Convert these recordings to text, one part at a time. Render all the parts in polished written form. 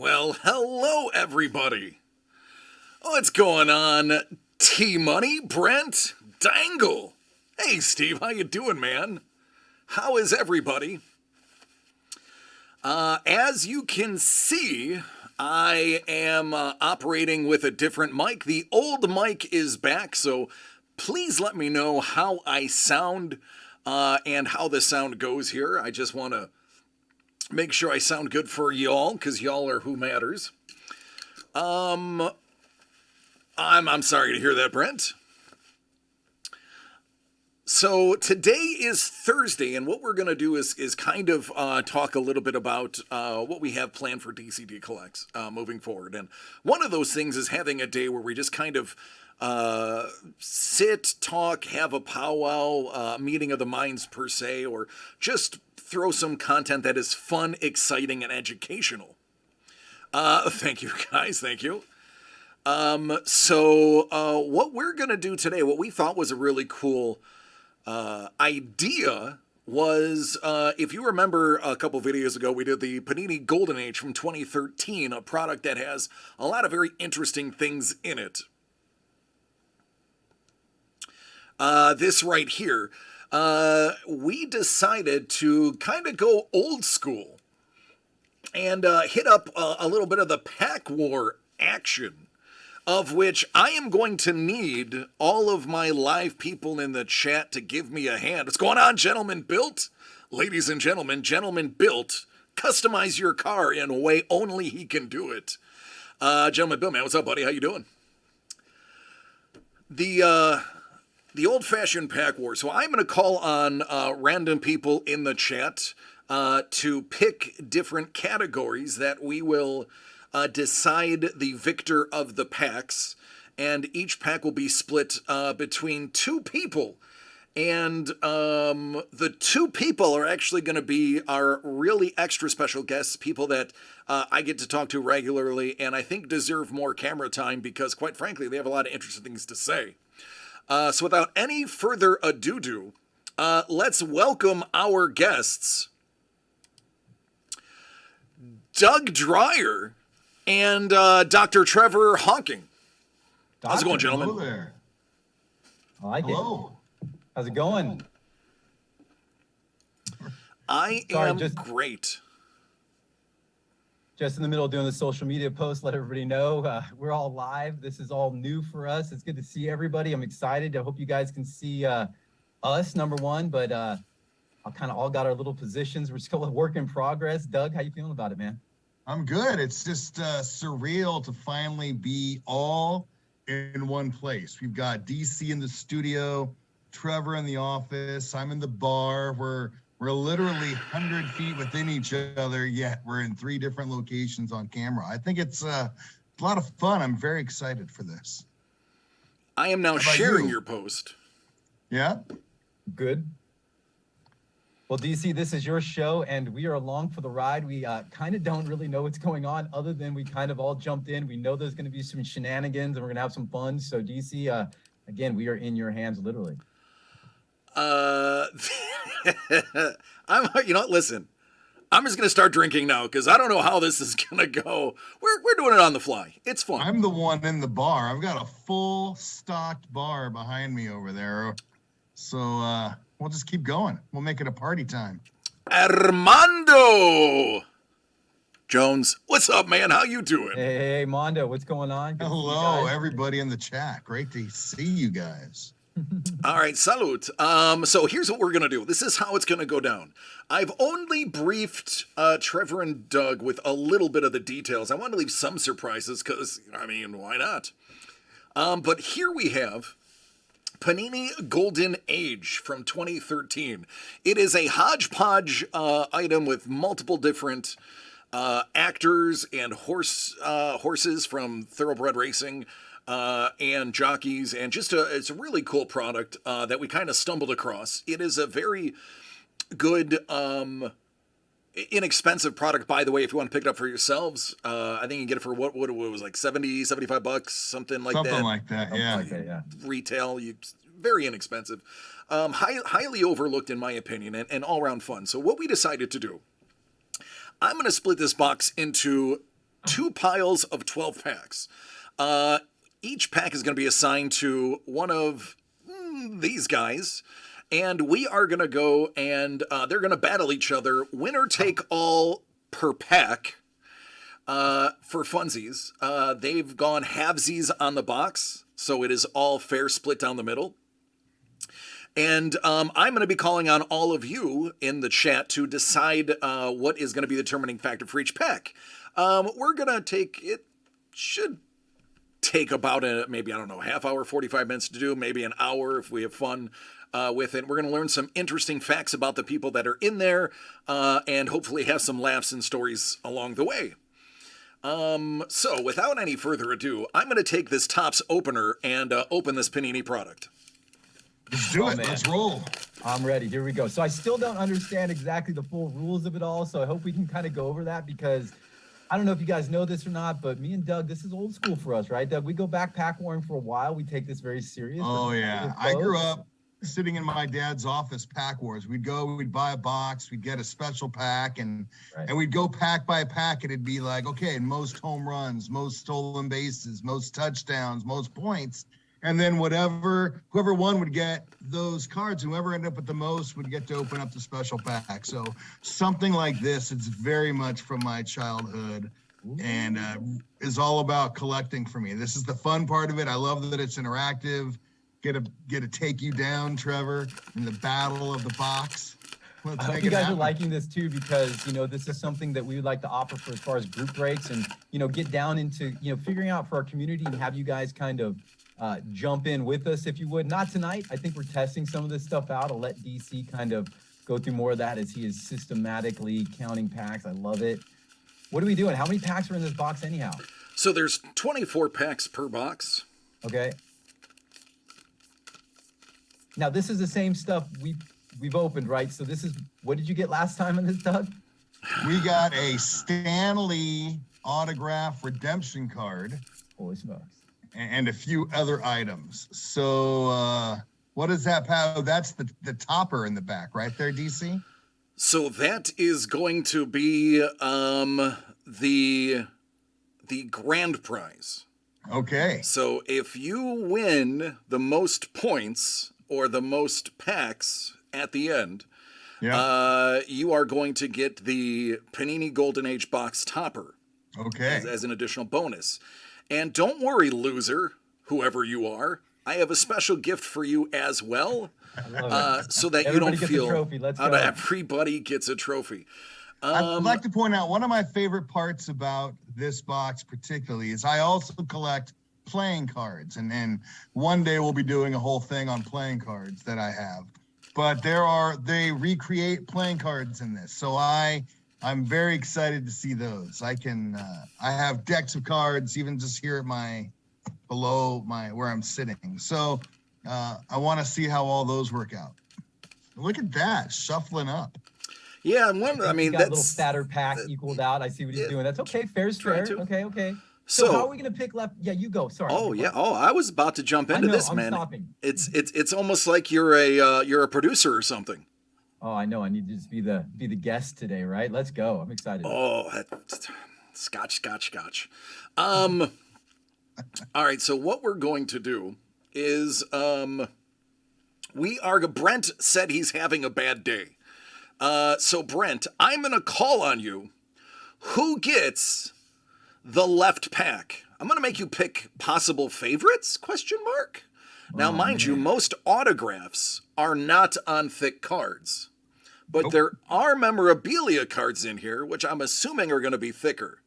Well, hello everybody. What's going on? T-Money, Brent, Dangle. Hey Steve, how you doing, man? How is everybody? As you can see, I am operating with a different mic. The old mic is back, so please let me know how I sound and how the sound goes here. I just want to make sure I sound good for y'all, because y'all are who matters. I'm sorry to hear that, Brent. So today is Thursday, and what we're going to do is kind of talk a little bit about what we have planned for DCD Collects moving forward. And one of those things is having a day where we just kind of sit, talk, have a powwow, meeting of the minds per se, or just throw some content that is fun, exciting, and educational. Thank you, guys. Thank you. So what we're going to do today, what we thought was a really cool idea was, if you remember a couple videos ago, we did the Panini Golden Age from 2013, a product that has a lot of very interesting things in it. This right here, we decided to kind of go old school and hit up a little bit of the pack war action, of which I am going to need all of my live people in the chat to give me a hand. What's going on, Gentleman Built? Ladies and gentlemen, Gentleman Built, customize your car in a way only he can do it. Gentleman Built, man, what's up, buddy? How you doing? The old-fashioned pack war. So I'm going to call on random people in the chat to pick different categories that we will decide the victor of the packs, and each pack will be split between two people. And the two people are actually going to be our really extra special guests, people that I get to talk to regularly and I think deserve more camera time because, quite frankly, they have a lot of interesting things to say. So without any further ado, let's welcome our guests, Doug Dreyer and Dr. Trevor Honking. How's it going, gentlemen? Hello there. I like Hello. it. How's it going? I am great. Just in the middle of doing the social media post, let everybody know we're all live. This is all new for us. It's good to see everybody. I'm excited. I hope you guys can see us, number one, but I kind of all got our little positions. We're still a work in progress. Doug, how you feeling about it, man? I'm good. It's just surreal to finally be all in one place. We've got DC in the studio, Trevor in the office, I'm in the bar. We're literally 100 feet within each other, yet we're in 3 different locations on camera. I think it's a lot of fun. I'm very excited for this. I am now sharing your post. Yeah? Good. Well, DC, this is your show, and we are along for the ride. We kind of don't really know what's going on other than we kind of all jumped in. We know there's going to be some shenanigans, and we're going to have some fun. So, DC, again, we are in your hands, literally. You know what, listen, I'm just gonna start drinking now because I don't know how this is gonna go. We're doing it on the fly. It's fun. I'm the one in the bar. I've got a full stocked bar behind me over there. So we'll just keep going. We'll make it a party time. Armando Jones, what's up, man? How you doing? Hey, Mondo, what's going on? Good Hello, everybody in the chat. Great to see you guys. All right, salute. So here's what we're going to do. This is how it's going to go down. I've only briefed Trevor and Doug with a little bit of the details. I want to leave some surprises because, I mean, why not? But here we have Panini Golden Age from 2013. It is a hodgepodge item with multiple different actors and horses from thoroughbred racing. And jockeys, and it's a really cool product that we kind of stumbled across. It is a very good, inexpensive product, by the way, if you want to pick it up for yourselves. I think you can get it for what it was, like 70, 75 bucks, something like that. Something like that, yeah. Retail, very inexpensive. Highly overlooked, in my opinion, and all-around fun. So what we decided to do, I'm going to split this box into 2 piles of 12 packs. Each pack is going to be assigned to one of these guys, and we are going to go and they're going to battle each other. Winner take all per pack. For funsies, they've gone halvesies on the box, so it is all fair split down the middle. And I'm going to be calling on all of you in the chat to decide what is going to be the determining factor for each pack. We're going to take, it should take about maybe, I don't know, half hour, 45 minutes to do, maybe an hour if we have fun with it. We're going to learn some interesting facts about the people that are in there and hopefully have some laughs and stories along the way. So without any further ado, I'm going to take this Topps opener and open this Panini product. Let's do it. Man. Let's roll. I'm ready. Here we go. So I still don't understand exactly the full rules of it all. So I hope we can kind of go over that because I don't know if you guys know this or not, but me and Doug, this is old school for us, right? Doug, we go back pack warring for a while. We take this very serious. Oh, yeah. I grew up sitting in my dad's office pack wars. We'd go, we'd buy a box, we'd get a special pack, and we'd go pack by pack, and it'd be like, okay, most home runs, most stolen bases, most touchdowns, most points. And then whoever won would get those cards. Whoever ended up with the most would get to open up the special pack. So something like this, it's very much from my childhood and is all about collecting for me. This is the fun part of it. I love that it's interactive. Get to take you down, Trevor, in the battle of the box. I hope you guys are liking this too, because, you know, this is something that we would like to offer for as far as group breaks and, you know, get down into, you know, figuring out for our community and have you guys kind of jump in with us, if you would. Not tonight. I think we're testing some of this stuff out. I'll let DC kind of go through more of that as he is systematically counting packs. I love it. What are we doing? How many packs are in this box anyhow? So there's 24 packs per box. Okay. Now this is the same stuff we've opened, right? So this is, what did you get last time in this, Doug? We got a Stanley autograph redemption card. Holy smokes. And a few other items. So what is that, Pat? Oh, that's the topper in the back, right there, DC? So that is going to be the grand prize. Okay. So if you win the most points or the most packs at the end, you are going to get the Panini Golden Age box topper. Okay. As an additional bonus. And don't worry, loser, whoever you are, I have a special gift for you as well, so that you don't feel everybody gets a trophy. I'd like to point out one of my favorite parts about this box particularly is I also collect playing cards, and then one day we'll be doing a whole thing on playing cards that I have. But they recreate playing cards in this, so I'm very excited to see those. I have decks of cards even just here at below where I'm sitting. So I want to see how all those work out. Look at that, shuffling up. Yeah, I mean, got that's a little fatter pack equaled out. I see what he's doing. That's okay. Fair's fair. Okay. So how are we gonna pick left? Yeah, you go. Sorry. Oh yeah. Oh, I was about to jump into this, man. Stopping. It's almost like you're a producer or something. Oh, I know. I need to just be the guest today, right? Let's go. I'm excited. Oh, scotch. All right. So what we're going to do is Brent said he's having a bad day. So Brent, I'm gonna call on you. Who gets the left pack? I'm gonna make you pick possible favorites? ? Now, mind you, most autographs are not on thick cards, but there are memorabilia cards in here, which I'm assuming are going to be thicker.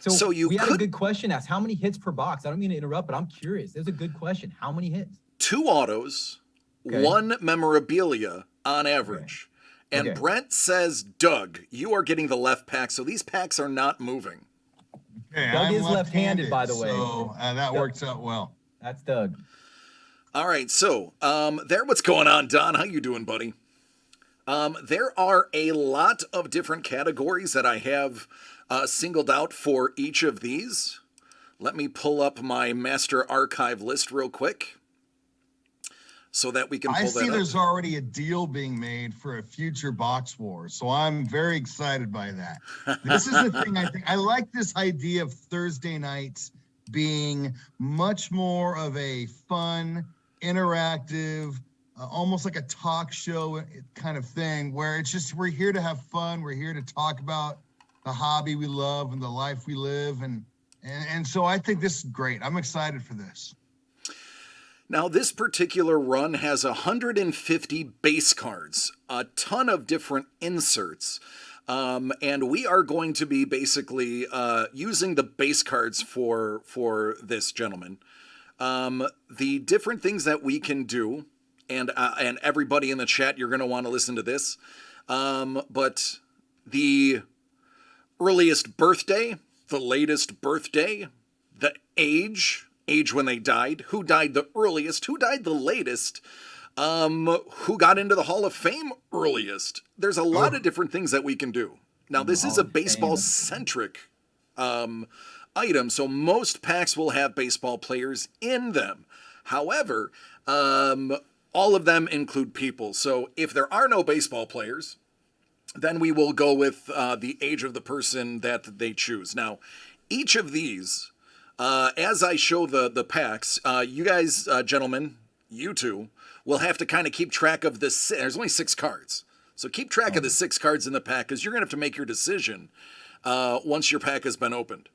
So we had a good question asked. How many hits per box? I don't mean to interrupt, but I'm curious. There's a good question. How many hits? 2 autos, 1 memorabilia on average. And Brent says, Doug, you are getting the left pack, so these packs are not moving. Okay, Doug is left-handed, by the way. So that works out well. That's Doug. All right, so what's going on, Don? How you doing, buddy? There are a lot of different categories that I have singled out for each of these. Let me pull up my master archive list real quick. so that we can I pull see that there's up. already a deal being made for a future box war, so I'm very excited by that. This is the thing. I think I like this idea of Thursday nights being much more of a fun, interactive, almost like a talk show kind of thing, where it's just we're here to have fun. We're here to talk about the hobby we love and the life we live, and so I think this is great. I'm excited for this. Now, this particular run has 150 base cards, a ton of different inserts, and we are going to be basically using the base cards for this, gentleman. The different things that we can do, and everybody in the chat, you're going to want to listen to this, but the earliest birthday, the latest birthday, the age when they died, who died the earliest, who died the latest, who got into the Hall of Fame earliest. There's a lot of different things that we can do. Now, this is a baseball-centric item, so most packs will have baseball players in them. However, all of them include people. So if there are no baseball players, then we will go with the age of the person that they choose. Now, each of these, as I show the packs, you guys, gentlemen, you two, will have to kind of keep track of this. There's only 6 cards. So keep track of the 6 cards in the pack, because you're going to have to make your decision once your pack has been opened.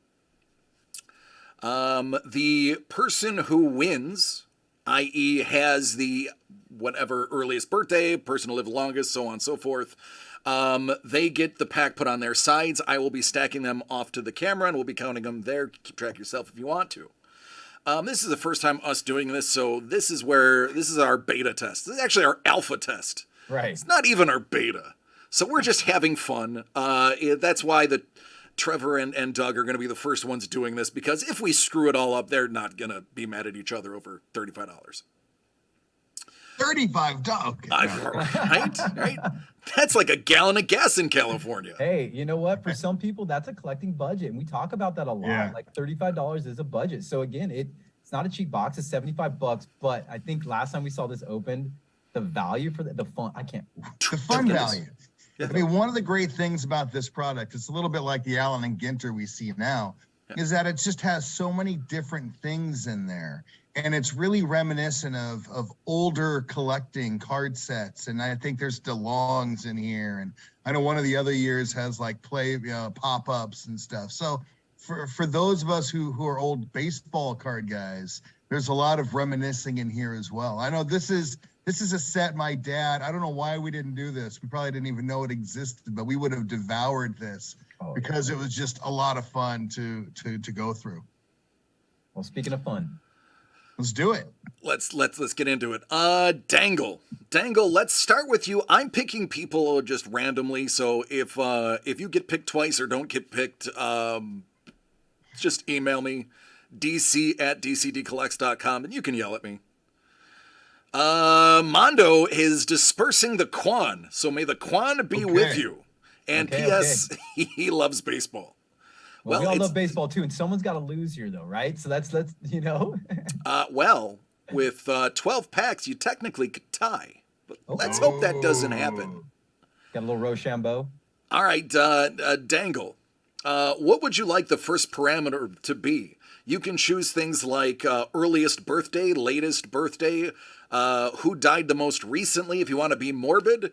The person who wins, i.e. has the whatever earliest birthday, person who lived longest, so on and so forth, they get the pack put on their sides. I will be stacking them off to the camera, and we'll be counting them there. Keep track yourself if you want to. This is the first time us doing this, so this is our beta test. This is actually our alpha test. Right. It's not even our beta. So we're just having fun. That's why Trevor and Doug are going to be the first ones doing this, because if we screw it all up, they're not going to be mad at each other over $35. $35. Right? That's like a gallon of gas in California. Hey, you know what? For some people, that's a collecting budget. And we talk about that a lot. Yeah. Like $35 is a budget. So again, it's not a cheap box. It's $75. But I think last time we saw this opened, the value for the fun, The fun value. Yeah. I mean, one of the great things about this product, it's a little bit like the Allen and Ginter we see now, is that it just has so many different things in there. And it's really reminiscent of older collecting card sets. And I think there's DeLongs in here. And I know one of the other years has like pop-ups and stuff. So for those of us who are old baseball card guys, there's a lot of reminiscing in here as well. I know this is a set my dad, I don't know why we didn't do this. We probably didn't even know it existed, but we would have devoured this because it was just a lot of fun to go through. Well, speaking of fun, let's do it. Let's get into it. Dangle, let's start with you. I'm picking people just randomly, so if you get picked twice or don't get picked, just email me, dc@dcdcollects.com, and you can yell at me. Mondo is dispersing the Quan, so may the Quan be with you. And P.S. He loves baseball. Well, we all love baseball too, and someone's got to lose here, though, right? So let's you know. Well, with 12 packs, you technically could tie, but let's hope that doesn't happen. Got a little Rochambeau. All right, Dangle. What would you like the first parameter to be? You can choose things like earliest birthday, latest birthday, who died the most recently, if you want to be morbid,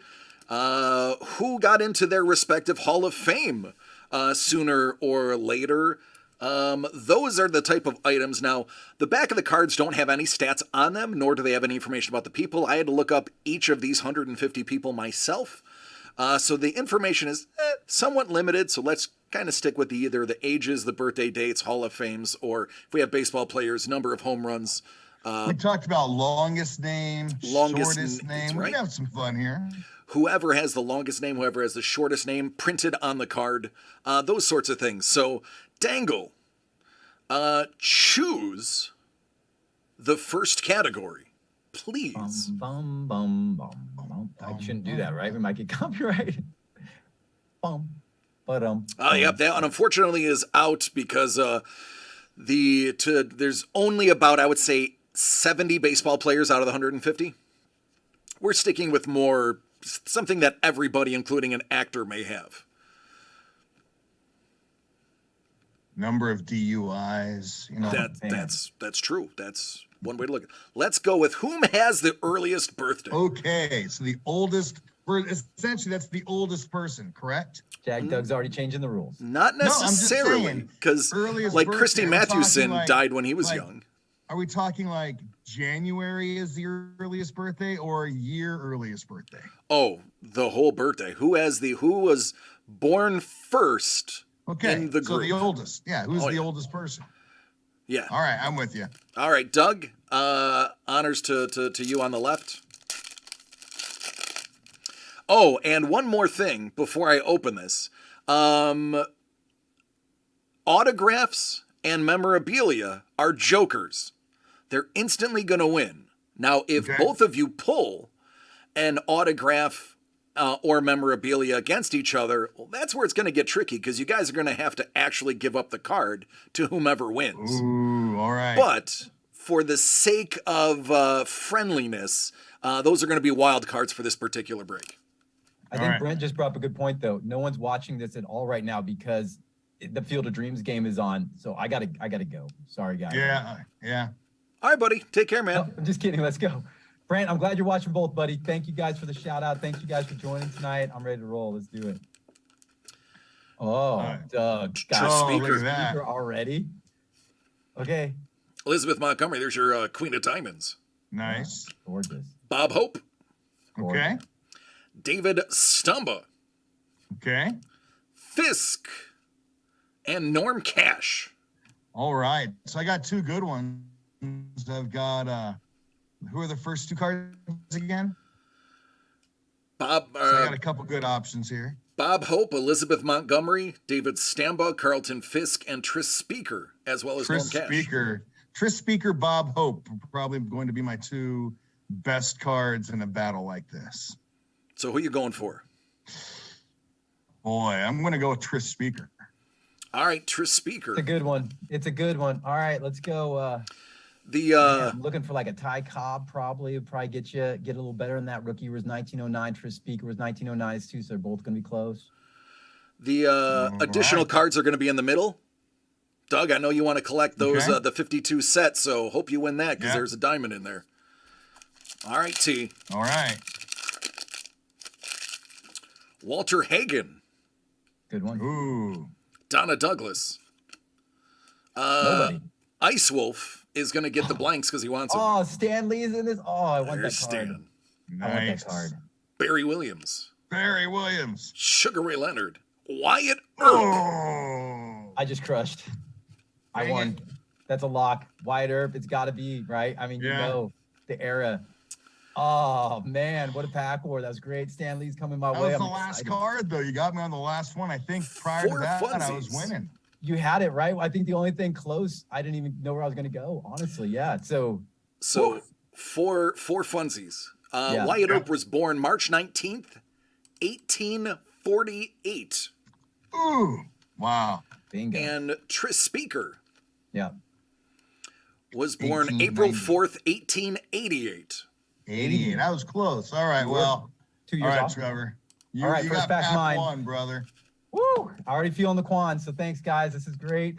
who got into their respective Hall of Fame sooner or later. Those are the type of items. Now, the back of the cards don't have any stats on them, nor do they have any information about the people. I had to look up each of these 150 people myself. So the information is somewhat limited, so let's kind of stick with either the ages, the birthday dates, Hall of Fames, or if we have baseball players, number of home runs. We talked about longest name, shortest name. Right. We have some fun here. Whoever has the longest name, whoever has the shortest name printed on the card, those sorts of things. So, Dangle, choose the first category, please. I shouldn't do that, right? We might get copyrighted. Yep, that one unfortunately is out because there's only about, I would say, 70 baseball players out of the 150. We're sticking with more something that everybody, including an actor, may have. Number of DUIs, you know. That's true. That's one way to look at it. Let's go with whom has the earliest birthday. Okay, so the oldest, essentially that's the oldest person, correct? Doug's already changing the rules. Not necessarily, because like Christy Mathewson died when he was young. Are we talking like January is the earliest birthday or year earliest birthday? Oh, the whole birthday. Who was born first in the group? So the oldest. Yeah, who's the oldest person? Yeah. All right, I'm with you. All right, Doug, honors to you on the left. Oh, and one more thing before I open this. Autographs and memorabilia are jokers. They're instantly going to win. Now, if both of you pull an autograph or memorabilia against each other, well, that's where it's going to get tricky because you guys are going to have to actually give up the card to whomever wins. Ooh, all right. But for the sake of friendliness, those are going to be wild cards for this particular break. I think Brent just brought up a good point, though. No one's watching this at all right now because the Field of Dreams game is on. So I gotta go. Sorry, guys. Yeah. All right, buddy. Take care, man. No, I'm just kidding. Let's go. Brent, I'm glad you're watching both, buddy. Thank you guys for the shout out. Thanks you guys for joining tonight. I'm ready to roll. Let's do it. Oh, Doug. Speaker already. Okay. Elizabeth Montgomery, there's your Queen of Diamonds. Nice. Gorgeous. Bob Hope. Okay. David Stumba. Okay. Fisk. And Norm Cash. All right. So I got two good ones. I've got, who are the first two cards again? Bob. So I got a couple good options here. Bob Hope, Elizabeth Montgomery, David Stamba, Carlton Fisk, and Tris Speaker, as well as Norm Cash. Tris Speaker, Bob Hope, probably going to be my two best cards in a battle like this. So who are you going for? Boy, I'm going to go with Tris Speaker. All right, Tris Speaker. It's a good one. All right, let's go. I'm looking for like a Ty Cobb, probably. It'll probably get a little better than that. Rookie was 1909. Tris Speaker was 1909 too, so they're both going to be close. The additional cards are going to be in the middle. Doug, I know you want to collect those, the 52 sets, so hope you win that because there's a diamond in there. All right, T. All right. Walter Hagen. Good one. Ooh. Donna Douglas. Nobody. Ice Wolf is going to get the blanks because he wants them. Oh, Stan Lee's in this. Oh, I want that card. Stan. Nice. I want that card. Barry Williams. Sugar Ray Leonard. Wyatt Earp. Oh. I just crushed. I won. That's a lock. Wyatt Earp. It's got to be, right? I mean, you know, the era. Oh, man. What a pack war. That was great. Stan Lee's coming my way. That was the last card, though. You got me on the last one. I think prior to that, I was winning. You had it, right? I think the only thing close, I didn't even know where I was going to go, honestly. Yeah. So four funsies. Wyatt Earp was born March 19th, 1848. Ooh. Wow. Bingo. And Tris Speaker. Yeah. Was born April 4th, 1888. 88. I was close. All right. Well, 2 years off. Trevor. You first got pack mine. one, brother. Woo! I already feeling the Quan, so thanks, guys. This is great.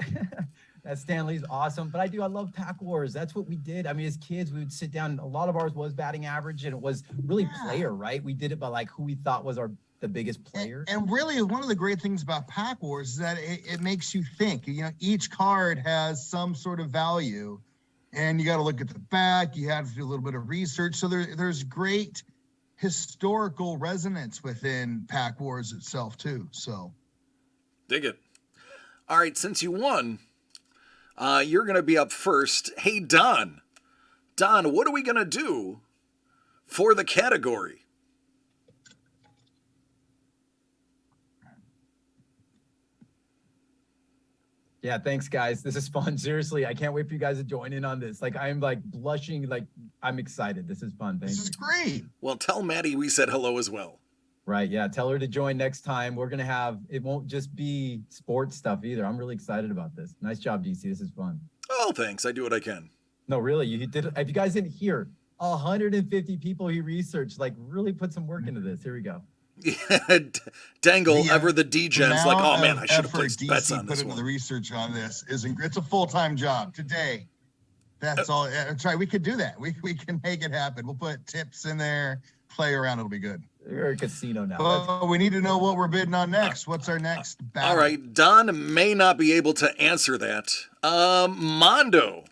That Stan Lee's awesome. But I love pack wars. That's what we did. I mean, as kids, we would sit down. A lot of ours was batting average, and it was really player, right? We did it by like who we thought was the biggest player. And really, one of the great things about pack wars is that it makes you think. You know, each card has some sort of value, and you got to look at the back. You have to do a little bit of research. So there's great historical resonance within pack wars itself too. So dig it. All right, since you won, you're going to be up first. Hey, Don, what are we going to do for the category? Yeah, thanks, guys. This is fun. Seriously, I can't wait for you guys to join in on this. Like, I'm like blushing. Like, I'm excited. This is fun. Thanks. This is great. Well, tell Maddie we said hello as well. Right. Yeah. Tell her to join next time. We're going to have, it won't just be sports stuff either. I'm really excited about this. Nice job, DC. This is fun. Oh, thanks. I do what I can. No, really. You did. If you guys didn't hear, 150 people he researched. Like, really put some work into this. Here we go. Dangle, The, ever the degen's like, oh amount man, of I should have effort placed bets DC on put this into the one. research on this it's a full-time job today. That's all. That's right. We could do that. We can make it happen. We'll put tips in there, play around. It'll be good. You're a casino now. Well, we need to know what we're bidding on next. What's our next battle? All right, Don may not be able to answer that. Mondo,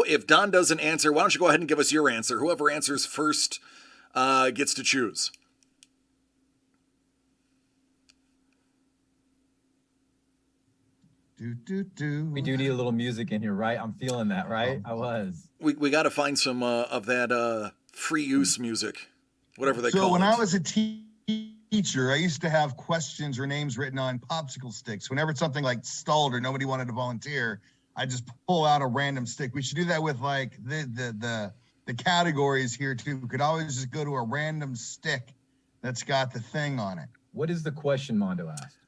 if Don doesn't answer, why don't you go ahead and give us your answer? Whoever answers first gets to choose. We We do need a little music in here, right? I'm feeling that, right? I was. We got to find some of that free use music, whatever they call it. So when I was a teacher, I used to have questions or names written on popsicle sticks. Whenever something like stalled or nobody wanted to volunteer, I just pull out a random stick. We should do that with like the categories here too. We could always just go to a random stick that's got the thing on it. What is the question Mondo asked?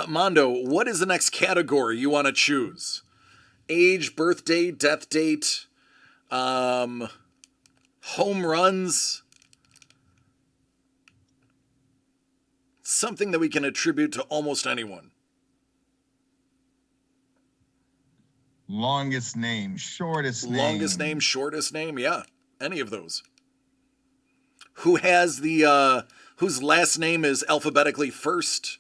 Mondo, what is the next category you want to choose? Age, birthday, death date, home runs, something that we can attribute to almost anyone. Longest name, shortest name. Longest name, shortest name, yeah, any of those. Who has the whose last name is alphabetically first?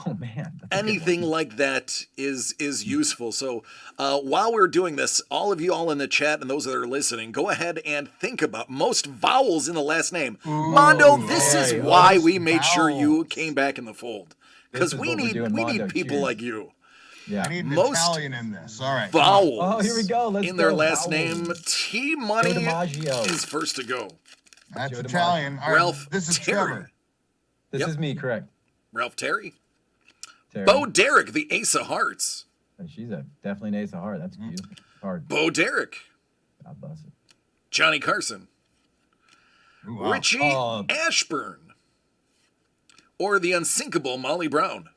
Oh man. Anything like that is useful. So while we're doing this, all of you all in the chat and those that are listening, go ahead and think about most vowels in the last name. Ooh, Mondo, this hey, is why most we made sure you vowels. came back in the fold. Because This is we what we're need doing, Mondo. people Cheers. like you. Yeah. I need an Most Italian in this. All right. Vowels Oh, here we go. Let's in their go. last Vowels. name. T Money Joe DiMaggio. is first to go. That's Joe Italian. All right, Ralph this is Terry. Trevor. This Yep. is me, correct? Ralph Terry. Terry. Bo Derek, the ace of hearts. She's definitely an ace of heart. That's beautiful. Hard. Bo Derek. God bless it. Johnny Carson. Ooh, wow. Richie Oh. Ashburn. Or the unsinkable Molly Brown.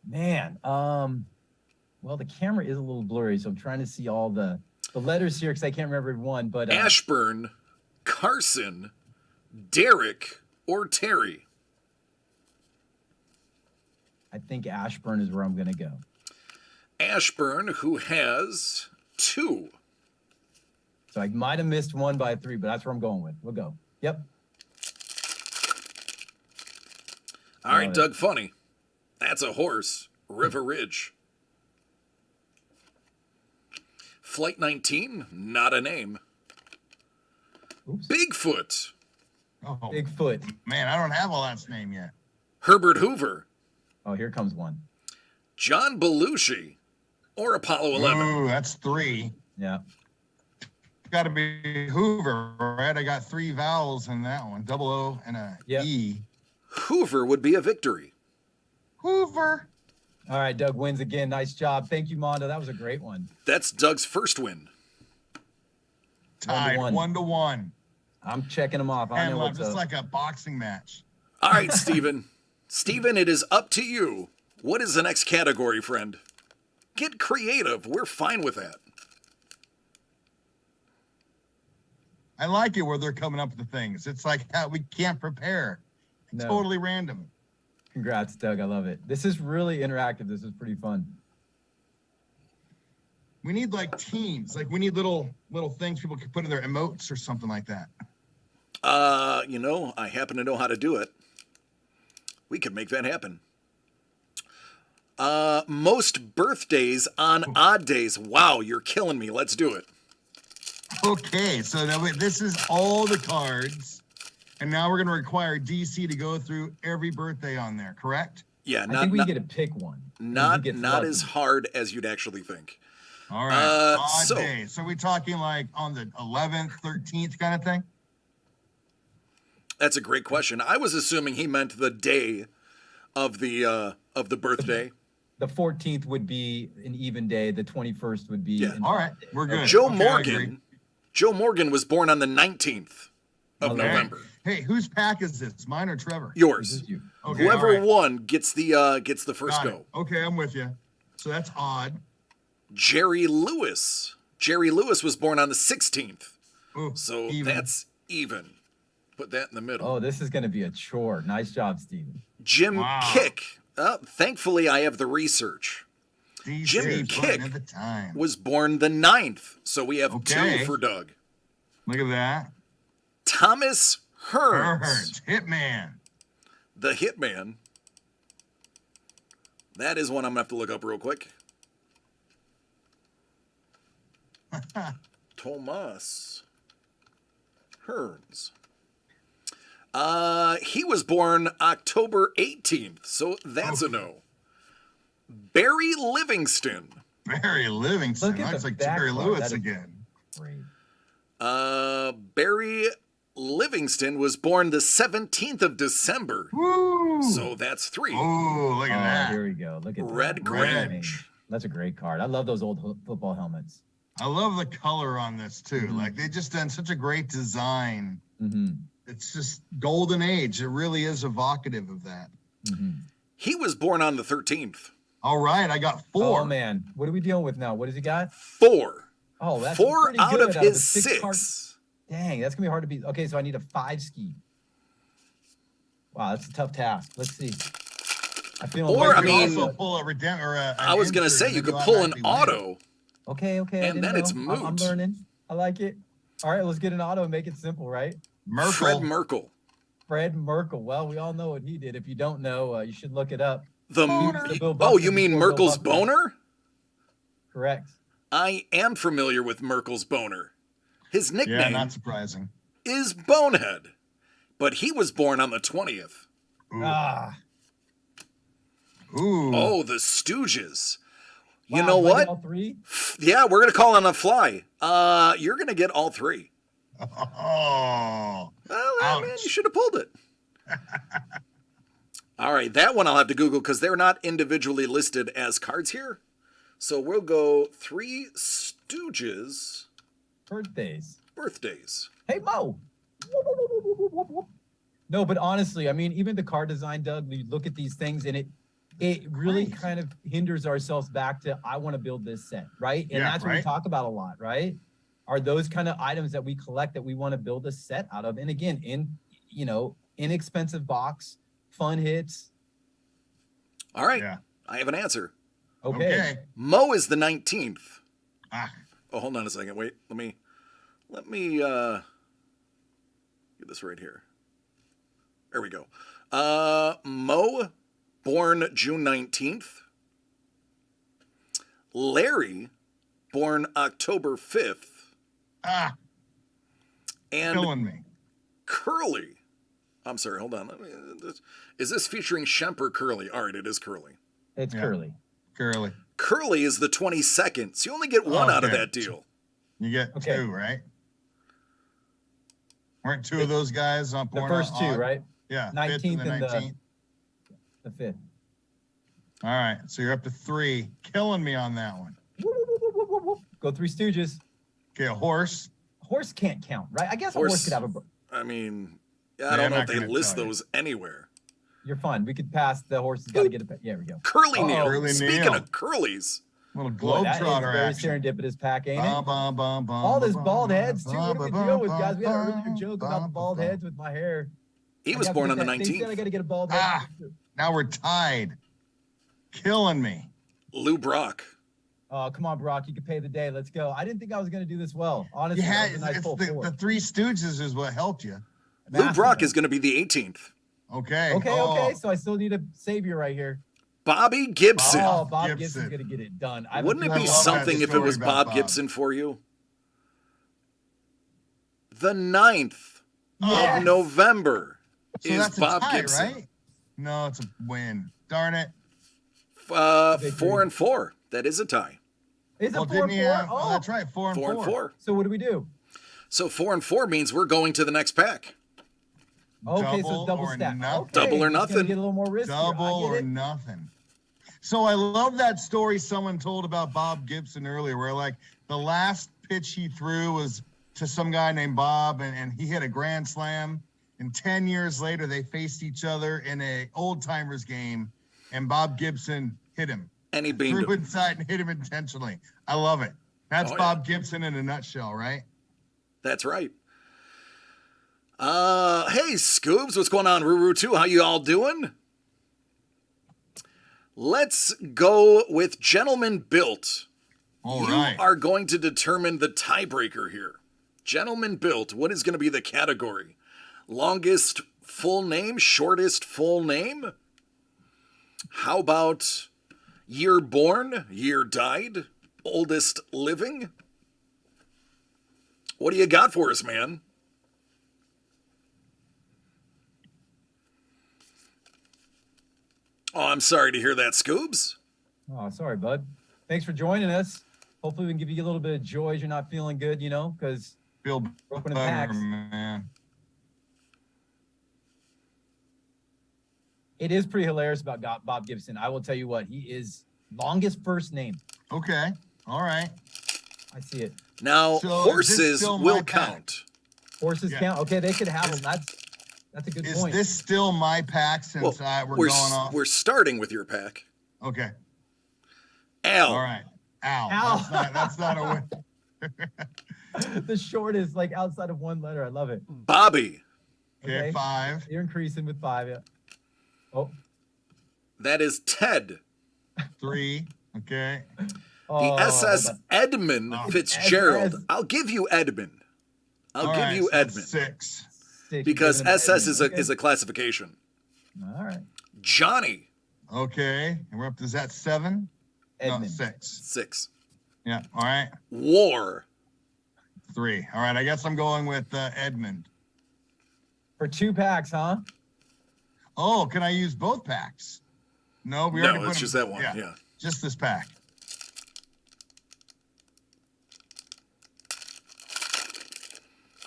Man, well, the camera is a little blurry, so I'm trying to see all the letters here because I can't remember every one. But Ashburn, Carson, Derek, or Terry. I think Ashburn is where I'm gonna go. Ashburn, who has 2. So I might have missed one by 3, but that's where I'm going with. We'll go. Yep. All right, Got it. Doug Funny. That's a horse. River Ridge. Flight 19, not a name. Oops. Bigfoot. Oh, Bigfoot. man, I don't have a last name yet. Herbert Hoover. Oh, here comes one. John Belushi. Or Apollo 11. Ooh, that's 3. Yeah. Got to be Hoover, right? I got 3 vowels in that one. Double O and a Yep. E. Hoover would be a victory. Hoover. All right, Doug wins again. Nice job. Thank you, Mondo. That was a great one. That's Doug's first win. Tied 1-1. 1-1. I'm checking them off. I And know love, what's just up. like a boxing match. All right, Steven. Steven, it is up to you. What is the next category, friend? Get creative. We're fine with that. I like it where they're coming up with the things. It's like we can't prepare. No. Totally random. Congrats, Doug. I love it. This is really interactive. This is pretty fun. We need like teams. Like we need little things people can put in their emotes or something like that. I happen to know how to do it. We could make that happen. Most birthdays on odd days. Wow, you're killing me. Let's do it. Okay, so now this is all the cards. And now we're going to require DC to go through every birthday on there, correct? Yeah, I think we get to pick one. not He gets not lucky. as hard as you'd actually think. All right. Odd so- day. So we're talking like on the 11th, 13th kind of thing? That's a great question. I was assuming he meant the day of the birthday. The 14th would be an even day. The 21st would be. Yeah. an All right, odd day. we're good. Joe Okay, I agree. Morgan. Joe Morgan was born on the 19th of Okay. November. Hey, whose pack is this? Mine or Trevor? This Yours. is you. Okay, Whoever all right. won gets the first Got go. it. Okay, I'm with you. So that's odd. Jerry Lewis Jerry Lewis was born on the 16th. Ooh, So even. that's even. Put that in the middle. Oh, this is going to be a chore. Nice job, Steven. Jim Wow. Kick. Thankfully, I have the research. DC Jimmy putting Kick in the time. Was born the 9th. So we have Okay. 2 for Doug. Look at that. Thomas Hearns, Hearns, Hitman. the Hitman. That is one I'm going to have to look up real quick. Thomas Hearns. He was born October 18th, so that's a no. Barry Livingston. Barry Livingston. Look at Looks the like back Jerry bar. Lewis That is- again. Great. Barry Livingston was born the 17th of December, Woo! so that's 3. Oh, look at that. Here we go. Look at Red that. Grange. That's a great card. I love those old football helmets. I love the color on this too. Mhm. Like they just done such a great design. Mm-hmm. It's just golden age. It really is evocative of that. Mm-hmm. He was born on the 13th. All right, I got 4. Oh man, what are we dealing with now? What has he got? 4. Oh, that's 4 pretty out good of the his 6 cards. 6. Dang, that's gonna be hard to beat. Okay, so I need a 5 ski. Wow, that's a tough task. Let's see. I feel Or, You I could mean, also pull a redemption or a. I was going to say you could pull an auto. Okay, okay. I And didn't then it's know. I'm moot. learning. I like it. All right, let's get an auto and make it simple, right? Merkel. Fred Merkel. Fred Merkel. Well, we all know what he did. If you don't know, you should look it up. The Bill Oh, you Buckner mean before Bill Merkel's Buckner. boner? Correct. I am familiar with Merkel's boner. His Yeah, nickname not surprising. is Bonehead, but he was born on the 20th. Ooh. Ah. Ooh. Oh, the Stooges. You Wow, know do I get what? All 3? Yeah, we're going to call on the fly. You're going to get all 3. Oh. Well, man, Ouch. you should have pulled it. All right, that one I'll have to Google because they're not individually listed as cards here. So we'll go 3 Stooges Birthdays. birthdays. Hey, Mo. No, but honestly, I mean, even the card design, Doug, we look at these things and it really Right. kind of hinders ourselves back to, I want to build this set, right? And Yeah, that's what we right. talk about a lot, right? Are those kind of items that we collect that we want to build a set out of. And again, inexpensive box, fun hits. All right, Yeah. I have an answer. Okay. Mo is the 19th. Ah, Oh, hold on a second. Wait, let me get this right here. There we go. Mo, born June 19th. Larry, born October 5th. ah, And killing me. Curly. I'm sorry, hold on. Is this featuring Shemp or Curly? All right, it is Curly. It's Yeah. Curly. Curly. Curly is the 22nd, so you only get one out of Okay. that deal. You get Okay. 2, right? Weren't 2 of those guys on The born first 2, odd? right? Yeah. 19th 5th and and the the- 19th. The 5th. All right. So you're up to 3. Killing me on that one. Go 3 Stooges. Okay, a horse. Horse can't count, right? I guess a Horse- horse could have a. I mean, I Yeah, don't I'm know not if they gonna list tell you. those anywhere. You're fine. We could pass. The horse has got to get it. Yeah, we go. Curly Uh-oh. Neal. Curly Speaking Neal. of Curlies, Little Boy, that is globetrotter very action. serendipitous pack, ain't Bum, it? bum, bum, bum, All this bum, bald bum, heads too. What are we bum, dealing with, bum, guys? We had an bum, earlier joke about the bum, bald bum. heads with my hair. he I was got born to on the get that- They said I 19th. got to get a bald head. Ah. Now we're tied. Killing me. Lou Brock. Oh, come on, Brock. You can pay the day. Let's go. I didn't think I was going to do this well. Honestly, Yeah, that was a nice it's pull the forward. 3 Stooges is what helped you. Lou Massive. Brock is going to be the 18th. Okay. Okay, Oh, okay. So I still need a savior right here. Bobby Gibson. Oh, Bob Gibson. Gibson's going to get it done. I have a Wouldn't it feeling be I love that something if it story was about Bob Bob. Gibson for you? The 9th Yes. of November So is that's a Bob tie, Gibson. right? No, it's a win. Darn it. Victory. 4 and 4. That is a tie. Is it Well, 4 didn't and he 4? have, oh, that's right. 4 and 4 and 4. So what do we do? So 4 and 4 means we're going to the next pack. Okay, so Double double or stack. nothing. Okay, Double or it's gonna nothing. Get a little more risky. Double I or get it. nothing. So I love that story someone told about Bob Gibson earlier, where like the last pitch he threw was to some guy named Bob, and he hit a grand slam. And 10 years later, they faced each other in a old timers game, and Bob Gibson hit him, And he beamed threw him. inside and hit him intentionally. I love it. That's Oh, yeah. Bob Gibson in a nutshell, right? That's right. Hey, Scoobs, what's going on? Ruru 2, how you all doing? Let's go with Gentleman Built. All You right. are going to determine the tiebreaker here. Gentleman Built, what is going to be the category? Longest full name, shortest full name? How about year born, year died, oldest living? What do you got for us, man? Oh, I'm sorry to hear that, Scoobs. Oh, sorry, bud. Thanks for joining us. Hopefully we can give you a little bit of joy as you're not feeling good, you know, because Feel we're opening better, packs. man. It is pretty hilarious about Bob Gibson. I will tell you what, he is longest first name. Okay. All right. I see it. Now, So is this horses still will my pack? count. Horses Yeah. count. Okay, they could have them. That's a good Is point. this still my pack since we're going off? We're starting with your pack. Okay. Al. All right. Ow. Ow. That's not a win. The shortest, like outside of one letter. I love it. Bobby. Okay. 5. You're increasing with 5. Yeah. Oh. That is Ted. 3. Okay. The Oh, SS hold on. Edmund Oh. Fitzgerald. SS. I'll give you Edmund. I'll All give right, you so that's Edmund. 6. Six, Because you're giving him SS is Edmund. is a classification. Okay. All right. Johnny. Okay. And we're up to, is that 7? Edmund. No, 6. 6. Yeah. All right. War. 3. All right. I guess I'm going with Edmund. For 2 packs, huh? Oh, can I use both packs? No, we already No, put it's them- just that one. Yeah. Just this pack.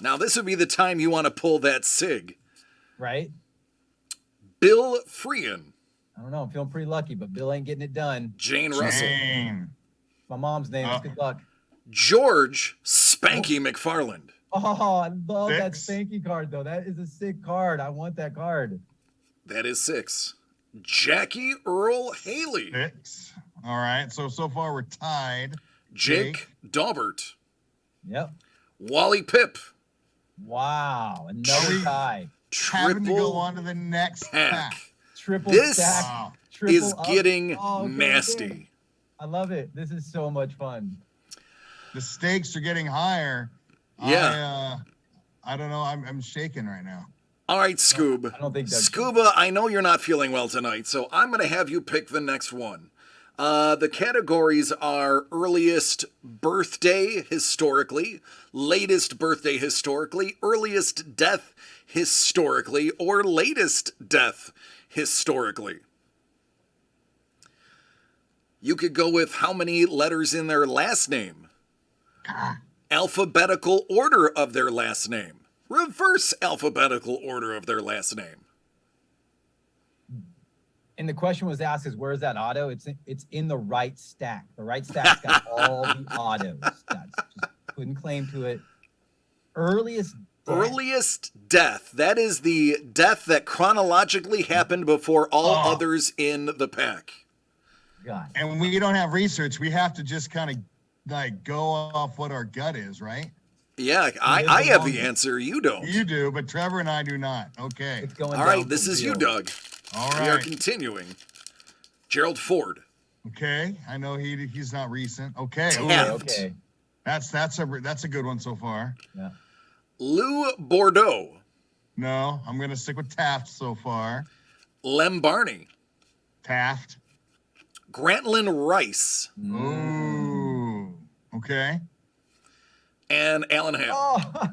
Now, this would be the time you want to pull that SIG. Right? Bill Freehan. I don't know. I'm feeling pretty lucky, but Bill ain't getting it done. Jane Russell. Jane. My mom's name. It's Uh, good luck. George Spanky McFarland. Oh, I love that 6. Spanky card, though. That is a sick card. I want that card. That is 6. Jackie Earl Haley. 6. All right. So far we're tied. Jake Daubert. Yep. Wally Pipp. Wow. Are Another we- tie. Having to go Triple on to the next pack. pack. Triple This stack. Wow. Triple Is up. getting Oh, okay, nasty. okay. I love it. This is so much fun. The stakes are getting higher. Yeah. I don't know. I'm shaking right now. All right, Scoob. I don't think that's Scuba, I know you're not feeling well tonight, so I'm going to have you pick the next one. The categories are earliest birthday historically, latest birthday historically, earliest death historically, or latest death historically. You could go with how many letters in their last name, alphabetical order of their last name, reverse alphabetical order of their last name. And the question was asked is where's that auto? It's in the right stack. The right stack's got all the autos. That's just couldn't claim to it. Earliest death. Earliest death. That is the death that chronologically happened before all Oh. others in the pack. God. And when we don't have research, we have to just kind of like go off what our gut is, right? Yeah, is I the have the longest? answer. You don't. You do, but Trevor and I do not. Okay. It's going All right, down this for is you, real. Doug. All We are right. continuing. Gerald Ford. Okay. I know he's not recent. Okay. Ooh, Yeah. Okay. that's a good one so far. Yeah. Lou Bordeaux. No, I'm gonna stick with Taft so far. Lem Barney. Taft. Grantland Rice. Ooh. Okay. And Alan Hale. Oh.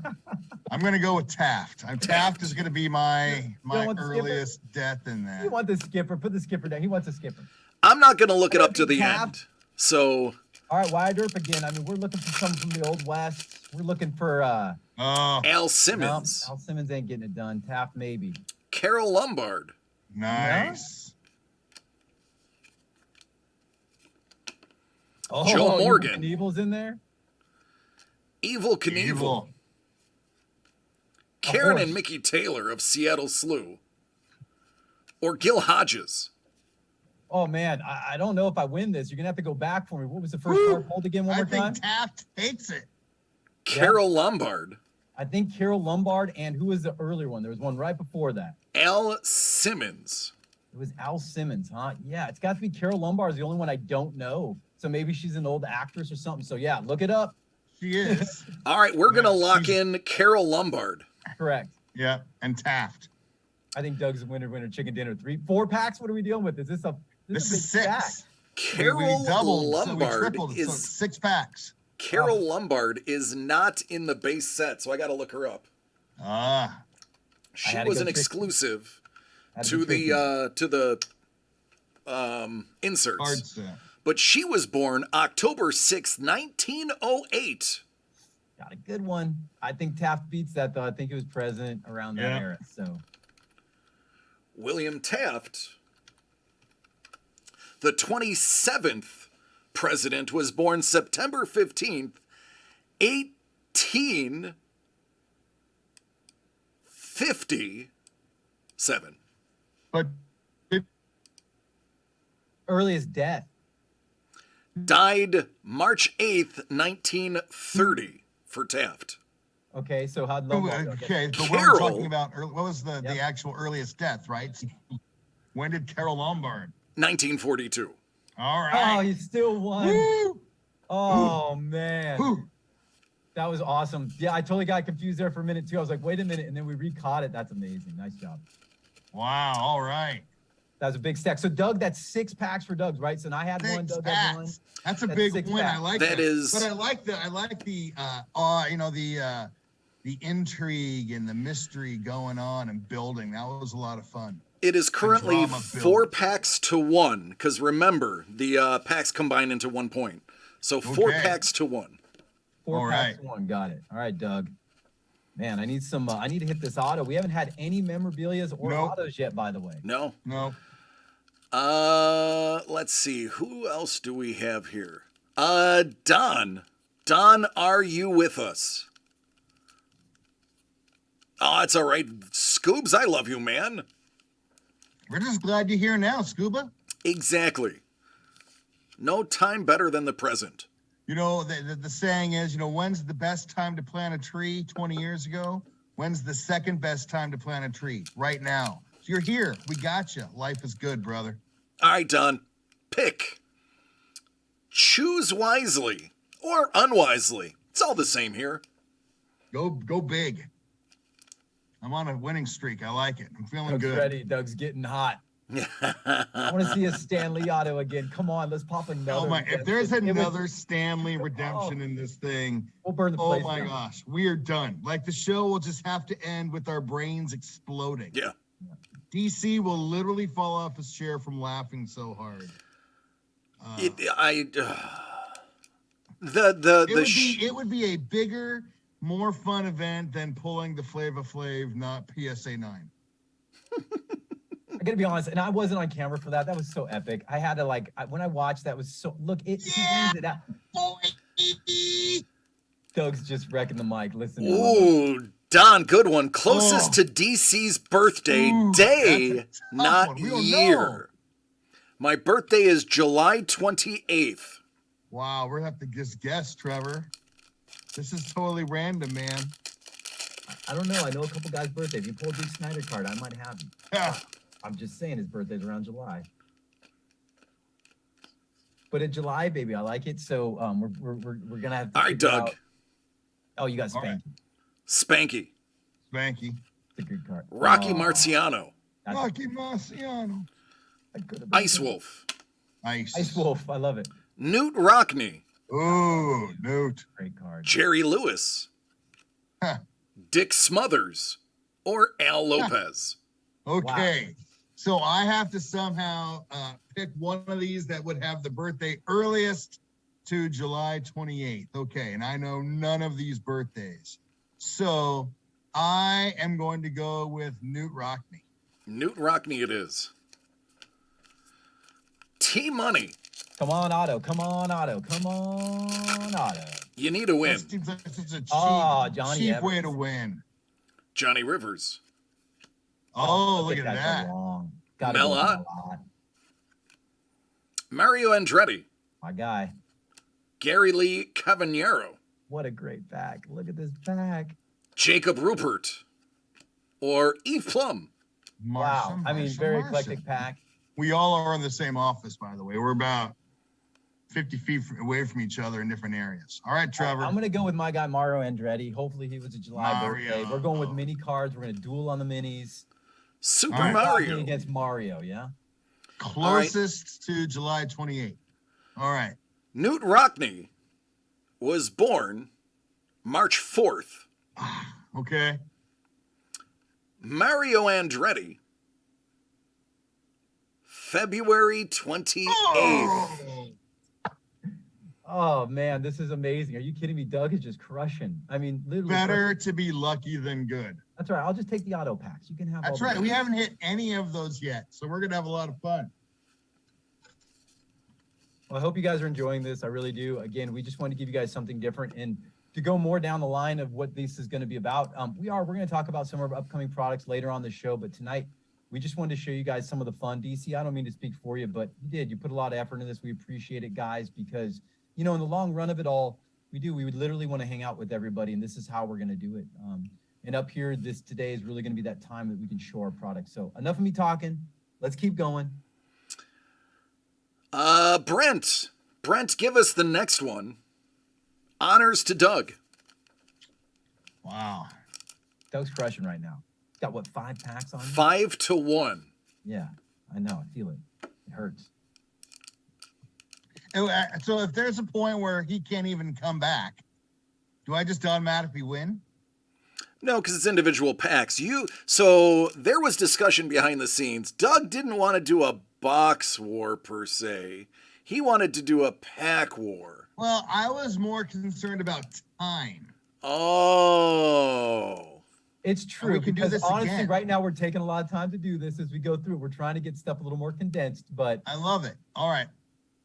I'm gonna go with Taft. Taft is gonna be my want the skipper? earliest death in You that. want the skipper? Put the skipper down. He wants a skipper. I'm not going to look it up to the Taft. end. So, All right, wide earth again. I mean, we're looking for someone from the old west. We're looking for Oh, Al no, Simmons. Al Simmons ain't getting it done. Taft maybe. Carol Lombard. nice. Oh, Joe Evil Morgan. Knievel's in there. Evil Knievel. Evil. Karen horse. and Mickey Taylor of Seattle Slew. Or Gil Hodges. Oh man, I don't know if I win this. You're gonna have to go back for me. What was the first card pulled again? One I more time. think Taft takes it. Carol Lombard. I think Carol Lombard, and who was the earlier one? There was one right before that. Al Simmons. It was Al Simmons, huh? Yeah, it's got to be Carol Lombard is the only one I don't know. So maybe she's an old actress or something. So yeah, look it up. She is. All right, we're gonna lock in Carol Lombard. Correct. Yeah, and Taft. I think Doug's winner chicken dinner. 4 packs. What are we dealing with? Is this a This a is big stack? 6. Carol we doubled, Lombard so we tripled, so is 6 packs. Carol Lombard is not in the base set, so I got to look her up. Ah, She had to was go an tricky. exclusive Had to be the inserts. card set. But she was born October 6th, 1908. Got a good one. I think Taft beats that though. I think it was president around that Yeah. era. So William Taft, the 27th president, was born September 15th, 1857. But earliest death. Died March 8th, 1930 for Taft. Okay, so how'd Lombard go? okay, but Carol. we're talking about what was the Yep. actual earliest death, right? When did Carol Lombard? 1942. All Oh, right. he still won. Woo! Oh man. Woo! That was awesome. Yeah, I totally got confused there for a minute too. I was like, wait a minute, and then we recaught it. That's amazing. Nice job. Wow. All right. That was a big stack. So Doug, that's 6 packs for Doug's, right? So I had one, 6 Doug had one. packs. That's a That's big 6 win. I packs. like That that. is- But I like the intrigue and the mystery going on and building. That was a lot of fun. It is currently drama build. 4 packs to 1, because remember, the packs combine into 1 point. So 4 Okay. packs to 1. 4 All packs right. to 1. Got it. All right, Doug. Man, I need some. I need to hit this auto. We haven't had any memorabilias or Nope. autos yet, by the way. No? No. Let's see. Who else do we have here? Don. Don, are you with us? Oh, it's all right. Scoobs, I love you, man. We're just glad you're here now, Scuba. Exactly. No time better than the present. You know, the saying is, when's the best time to plant a tree 20 years ago? When's the second best time to plant a tree? Right now. So you're here. We got you. Life is good, brother. All right, Don. Pick. Choose wisely or unwisely. It's all the same here. Go big. I'm on a winning streak. I like it. I'm feeling Doug's good. ready. Doug's getting hot. I want to see a Stanley auto again. Come on, let's pop another. Oh my! If there's It was- another Stanley redemption in this thing, we'll burn the oh place my down. gosh, we are done. Like the show will just have to end with our brains exploding. Yeah. DC will literally fall off his chair from laughing so hard. It would be a bigger, more fun event than pulling the Flava Flav, not PSA 9. I gotta be honest, and I wasn't on camera for that. That was so epic. I had to when I watched that was so look. He Yeah. leaves it out. Boy! Doug's just wrecking the mic. Listen. Ooh, Don, good one. Closest Oh. to DC's birthday Ooh, day, that's a tough not one. We don't year. My birthday is July 28th. Wow, we're gonna have to just guess, Trevor. This is totally random, man. I don't know. I know a couple guys' birthday. If you pull a Dee Snyder card, I might have him. Ah, I'm just saying his birthday's around July. But in July, baby, I like it. So we're gonna have to. All right, figure Doug. out- Oh, you got All right. Spanky. Spanky. Spanky. It's a good card. Rocky Oh, Marciano. that's- Rocky Marciano. that could have been Ice good. Wolf. Ice Wolf. I love it. Newt Rockney. Ooh, Newt. Great card. Jerry Lewis. Huh. Dick Smothers. Or Al Lopez. Okay. So I have to somehow pick one of these that would have the birthday earliest to July 28th. Okay. And I know none of these birthdays. So I am going to go with Newt Rockney. Newt Rockney it is. T-Money. Come on, Otto. Come on, Otto. Come on, Otto. You need a win. That seems like such a cheap, Oh, Johnny cheap way Evans. to win. Johnny Rivers. Oh, I look think at that's that. Long. Gotta Mel go with Ott. Mel Ott. Mario Andretti, My guy. Gary Lee Cavaniero, What a great pack. Look at this pack. Jacob Rupert, or Eve Plum. Wow. I mean, very eclectic pack. We all are in the same office, by the way. We're about 50 feet away from each other in different areas. All right, Trevor. I'm going to go with my guy, Mario Andretti. Hopefully he was a July birthday. We're going with mini cards. We're going to duel on the minis. Super Mario. Against Mario, yeah? Closest to July 28th. All right. Newt Rockney was born March 4th. Okay. Mario Andretti, February 28th. Oh, man, this is amazing. Are you kidding me? Doug is just crushing. I mean, literally. Better to be lucky than good. That's right. I'll just take the auto packs. You can have That's all right. We haven't hit any of those yet, so we're going to have a lot of fun. Well, I hope you guys are enjoying this. I really do. Again, we just want to give you guys something different and to go more down the line of what this is going to be about. We're going to talk about some of our upcoming products later on the show, but tonight we just wanted to show you guys some of the fun. DC, I don't mean to speak for you, but you did. You put a lot of effort into this. We appreciate it, guys, because, you know, in the long run of it all, we would literally want to hang out with everybody, and this is how we're going to do it. And up here, today is really going to be that time that we can show our products. So enough of me talking. Let's keep going. Brent, give us the next one. Honors to Doug. Wow. Doug's crushing right now. He's got, what, 5 packs on him? 5-1. Yeah, I know. I feel it. It hurts. So if there's a point where he can't even come back, do I just automatically win? No, because it's individual packs. So there was discussion behind the scenes. Doug didn't want to do a box war per se. He wanted to do a pack war. Well, I was more concerned about time. Oh. It's true. We can do this honestly, again. right now we're taking a lot of time to do this as we go through. We're trying to get stuff a little more condensed, but I love it. All right.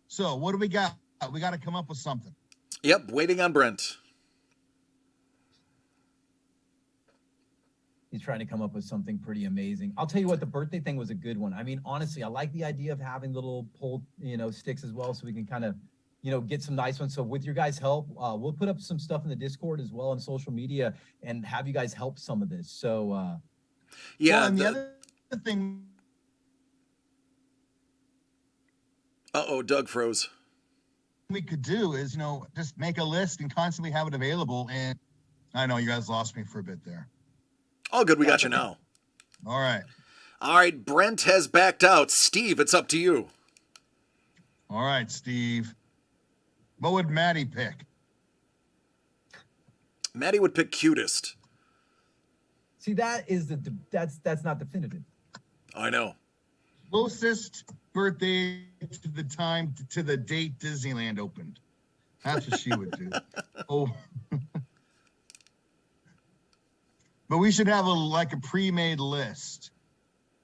So what do we got? We got to come up with something. Yep, waiting on Brent. he's trying to come up with something pretty amazing. I'll tell you what, the birthday thing was a good one. I mean, honestly, I like the idea of having little pulled, sticks as well, so we can kind of, get some nice ones. So with your guys' help, we'll put up some stuff in the Discord as well on social media and have you guys help some of this. So, yeah. Well, and the other thing. Doug froze. We could do is, just make a list and constantly have it available. And I know you guys lost me for a bit there. All good. We got you now. All right. All right. Brent has backed out. Steve, it's up to you. All right, Steve. What would Maddie pick? Maddie would pick cutest. see, that is that's not definitive. I know. Closest birthday to the time to the date Disneyland opened. That's what she would do. Oh. But we should have a pre-made list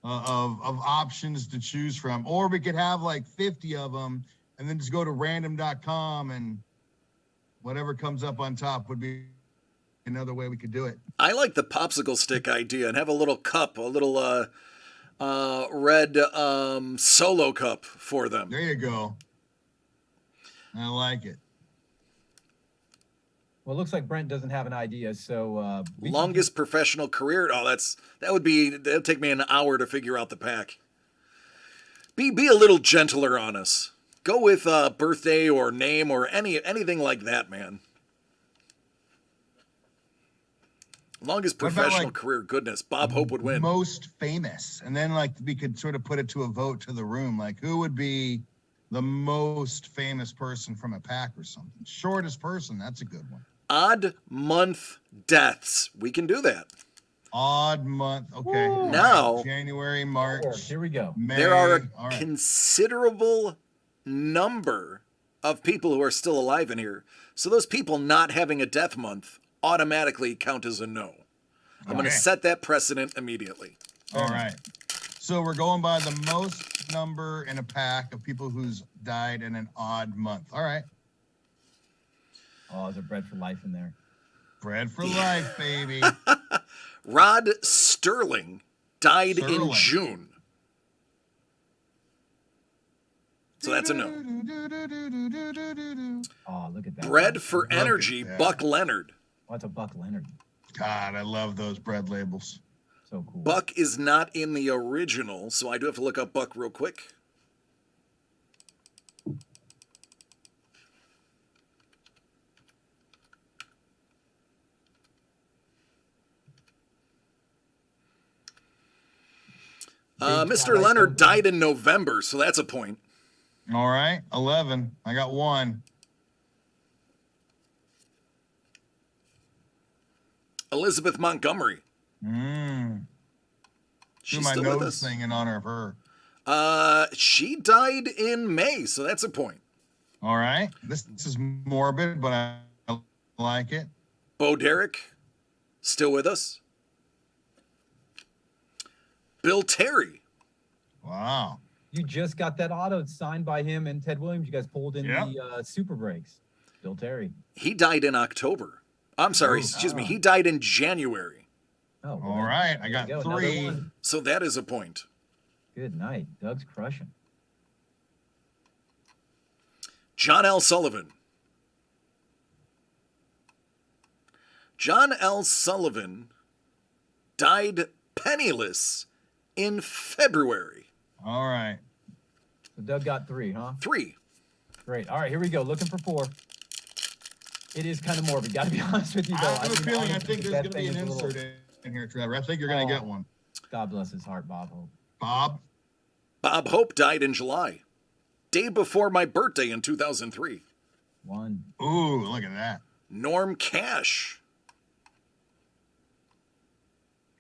of options to choose from, or we could have 50 of them and then just go to random.com and whatever comes up on top would be another way we could do it. I like the popsicle stick idea and have a little cup, a little red solo cup for them. There you go. I like it. Well, it looks like Brent doesn't have an idea, so longest professional career. Oh, that'll take me an hour to figure out the pack. Be a little gentler on us. Go with birthday or name or anything like that, man. Longest professional career. Goodness, Bob Hope would win. Most famous, and then we could sort of put it to a vote to the room. Who would be the most famous person from a pack or something? Shortest person. That's a good one. Odd month deaths. We can do that. Odd month. Okay. Ooh. Now, January, March. Here we go. May. There are All right. considerable number of people who are still alive in here. So those people not having a death month automatically count as a no. I'm going to set that precedent immediately. All right. So we're going by the most number in a pack of people who's died in an odd month. All right. Oh, there's a bread for life in there. Bread for life, baby. Rod Sterling died in June. So that's a no. Oh, look at that. Bread for Look at Energy, that. Buck Leonard. What's a Buck Leonard? God, I love those bread labels. So cool. Buck is not in the original, so I do have to look up Buck real quick. Mr. like Leonard something. died in November, so that's a point. All right, 11. I got one. Elizabeth Montgomery. Do She's my still with nose us. thing in honor of her. She died in May, so that's a point. All right, this is morbid, but I like it. Bo Derek, still with us. Bill Terry. Wow. You just got that auto signed by him and Ted Williams. You guys pulled in Yep. the super breaks. Bill Terry. He died in October. I'm sorry, excuse me. He died in January. Oh, well, All then, right, I there you got go, another 3. one. So that is a point. Good night. Doug's crushing. John L. Sullivan. John L. Sullivan died penniless in February. All right. So Doug got 3, huh? 3. Great. All right, here we go. Looking for 4. It is kind of morbid. Got to be honest with you, though. I have a mean, feeling I honestly, think the there's death going to be thing an is a little- insert in here, Trevor. I think you're going to get one. God bless his heart, Bob Hope. Bob? Bob Hope died in July, day before my birthday in 2003. 1. Ooh, look at that. Norm Cash.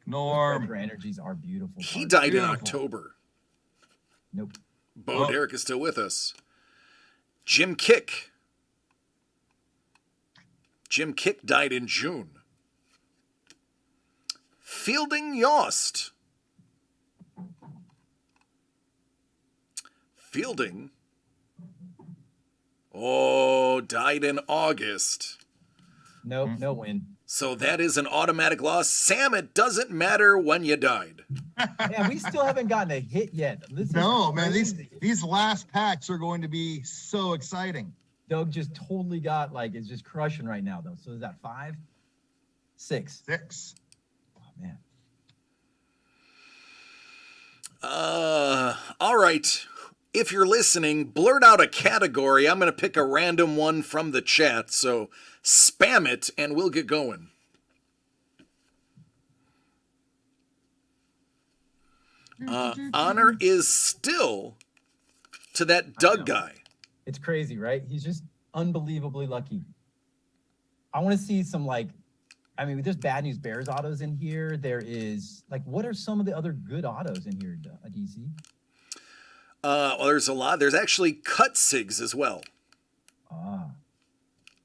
Norm. Retro energies are beautiful. He cards. died in Beautiful. October. Nope. Bo Oh. Derek is still with us. Jim Kick. Jim Kick died in June. Fielding Yost. Fielding. Oh, died in August. Nope. No win. So that is an automatic loss. Sam, it doesn't matter when you died. Man, we still haven't gotten a hit yet. This is No, man, crazy. these last packs are going to be so exciting. Doug just totally got is just crushing right now though. So is that 5? 6. 6. Oh man. All right. If you're listening, blurt out a category. I'm going to pick a random one from the chat. So spam it and we'll get going. Honor is still to that Doug guy. It's crazy, right? He's just unbelievably lucky. I want to see some there's Bad News Bears autos in here. There is what are some of the other good autos in here, DC? Well, there's a lot. There's actually cut sigs as well.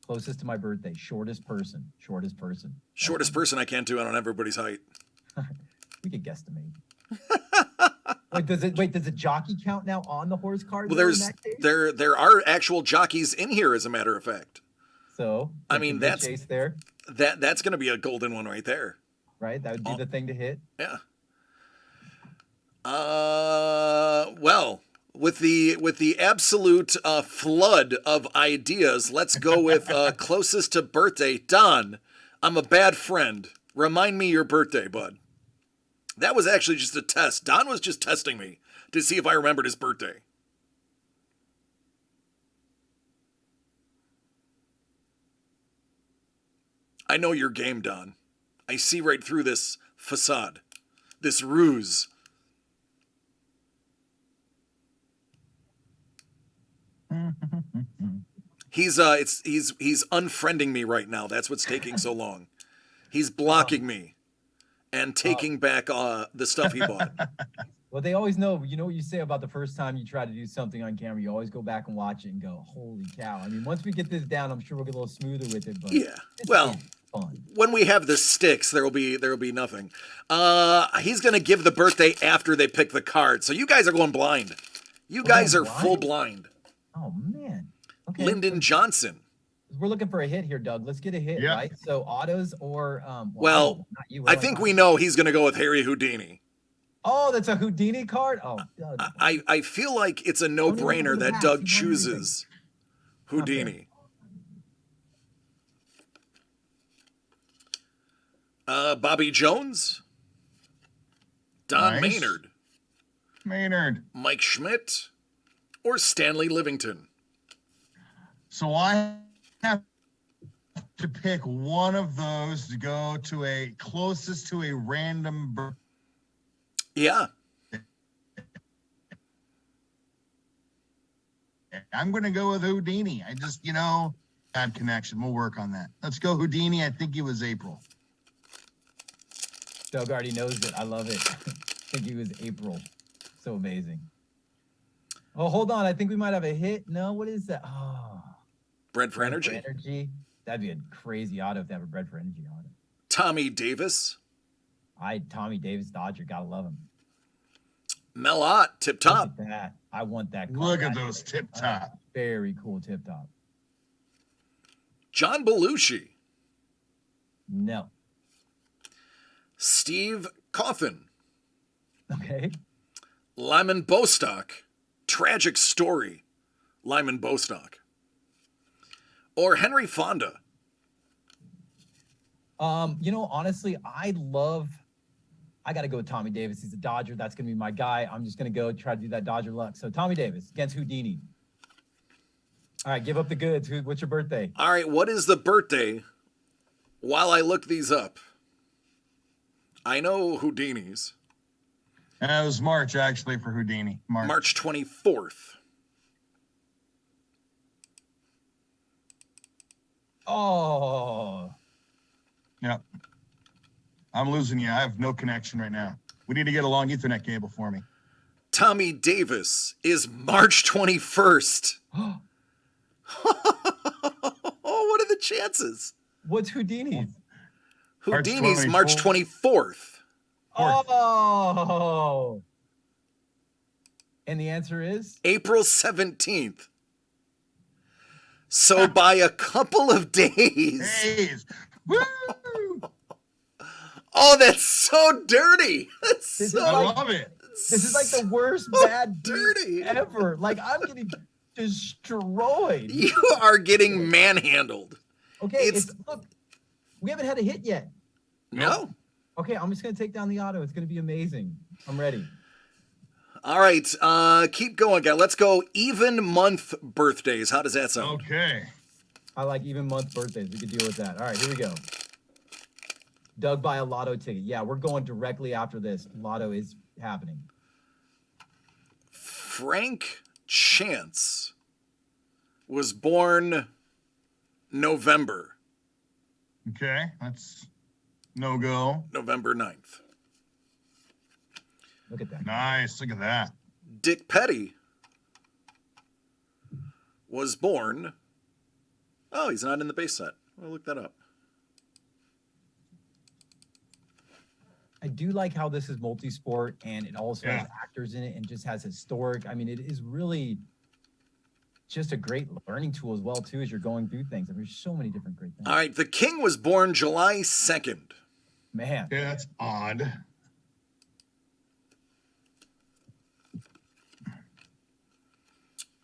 Closest to my birthday, shortest person. Shortest person I can't do. I don't have everybody's height. We could guesstimate. Does the jockey count now on the horse card? Well, though, in that case? there are actual jockeys in here, as a matter of fact. So I mean, good that's- chase there, That's going to be a golden one right there. right? That would be the thing to hit. Yeah. Well, with the absolute flood of ideas, let's go with closest to birthday. Don, I'm a bad friend. Remind me your birthday, bud. That was actually just a test. Don was just testing me to see if I remembered his birthday. I know your game, Don. I see right through this facade, this ruse. He's unfriending me right now. That's what's taking so long. He's blocking me and taking back the stuff he bought. Well, they always know. You know what you say about the first time you try to do something on camera. You always go back and watch it and go, "Holy cow!" I mean, once we get this down, I'm sure we'll get a little smoother with it. But Yeah. it's Well, fun. when we have the sticks, there will be nothing. He's gonna give the birthday after they pick the card. So you guys are going blind. You guys going are full blind. Oh man. Okay. Lyndon Johnson. We're looking for a hit here, Doug. Let's get a hit, Yeah. right? So autos or Well, not you. I think we know he's gonna go with Harry Houdini. Oh, that's a Houdini card? Oh, Doug. I feel like it's a no-brainer that Doug chooses Houdini. Bobby Jones, Don Nice. Maynard, Mike Schmidt, or Stanley Livington. So I have to pick one of those to go to a closest to a random. Yeah. I'm going to go with Houdini. I just, bad connection. We'll work on that. Let's go Houdini. I think it was April. Doug already knows it. I love it. I think it was April. So amazing. Oh, hold on. I think we might have a hit. No, what is that? Oh. Bread for Energy. Energy. That'd be a crazy auto if they have a Bread for Energy auto. Tommy Davis. Tommy Davis, Dodger. Gotta love him. Mel Ott, Tip Top. Look at that. I want that card. Look at those Tip Top. Very cool Tip Top. John Belushi. No. Steve Coffin. Okay. Lyman Bostock. Tragic Story. Lyman Bostock. Or Henry Fonda. Honestly, I got to go with Tommy Davis. He's a Dodger. That's going to be my guy. I'm just going to go try to do that Dodger luck. So Tommy Davis against Houdini. All right, give up the goods. What's your birthday? All right, what is the birthday? While I look these up. I know Houdini's. It was March, actually, for Houdini. March 24th. Oh. Yep. I'm losing you. I have no connection right now. We need to get a long Ethernet cable for me. Tommy Davis is March 21st. Oh, what are the chances? What's Houdini's? Houdini's March 24th. Oh. And the answer is? April 17th. So by a couple of days. Woo! Oh, that's so dirty. I love it. This is like the worst bad dirty ever. Like, I'm getting destroyed. You are getting manhandled. Okay, look, we haven't had a hit yet. No. Okay, I'm just going to take down the auto. It's going to be amazing. I'm ready. All right, keep going, guy. Let's go even month birthdays. How does that sound? Okay. I like even month birthdays. We could deal with that. All right, here we go. Doug, buy a lotto ticket. Yeah, we're going directly after this. Lotto is happening. Frank Chance was born November. Okay, that's no go. November 9th. Look at that. Nice. Look at that. Dick Petty was born. Oh, he's not in the base set. I'll look that up. I do like how this is multi-sport and it also has actors in it and just has historic. I mean, it is really just a great learning tool as well, too, as you're going through things. I mean, there's so many different great things. All right, the King was born July 2nd. Man. Yeah, that's odd.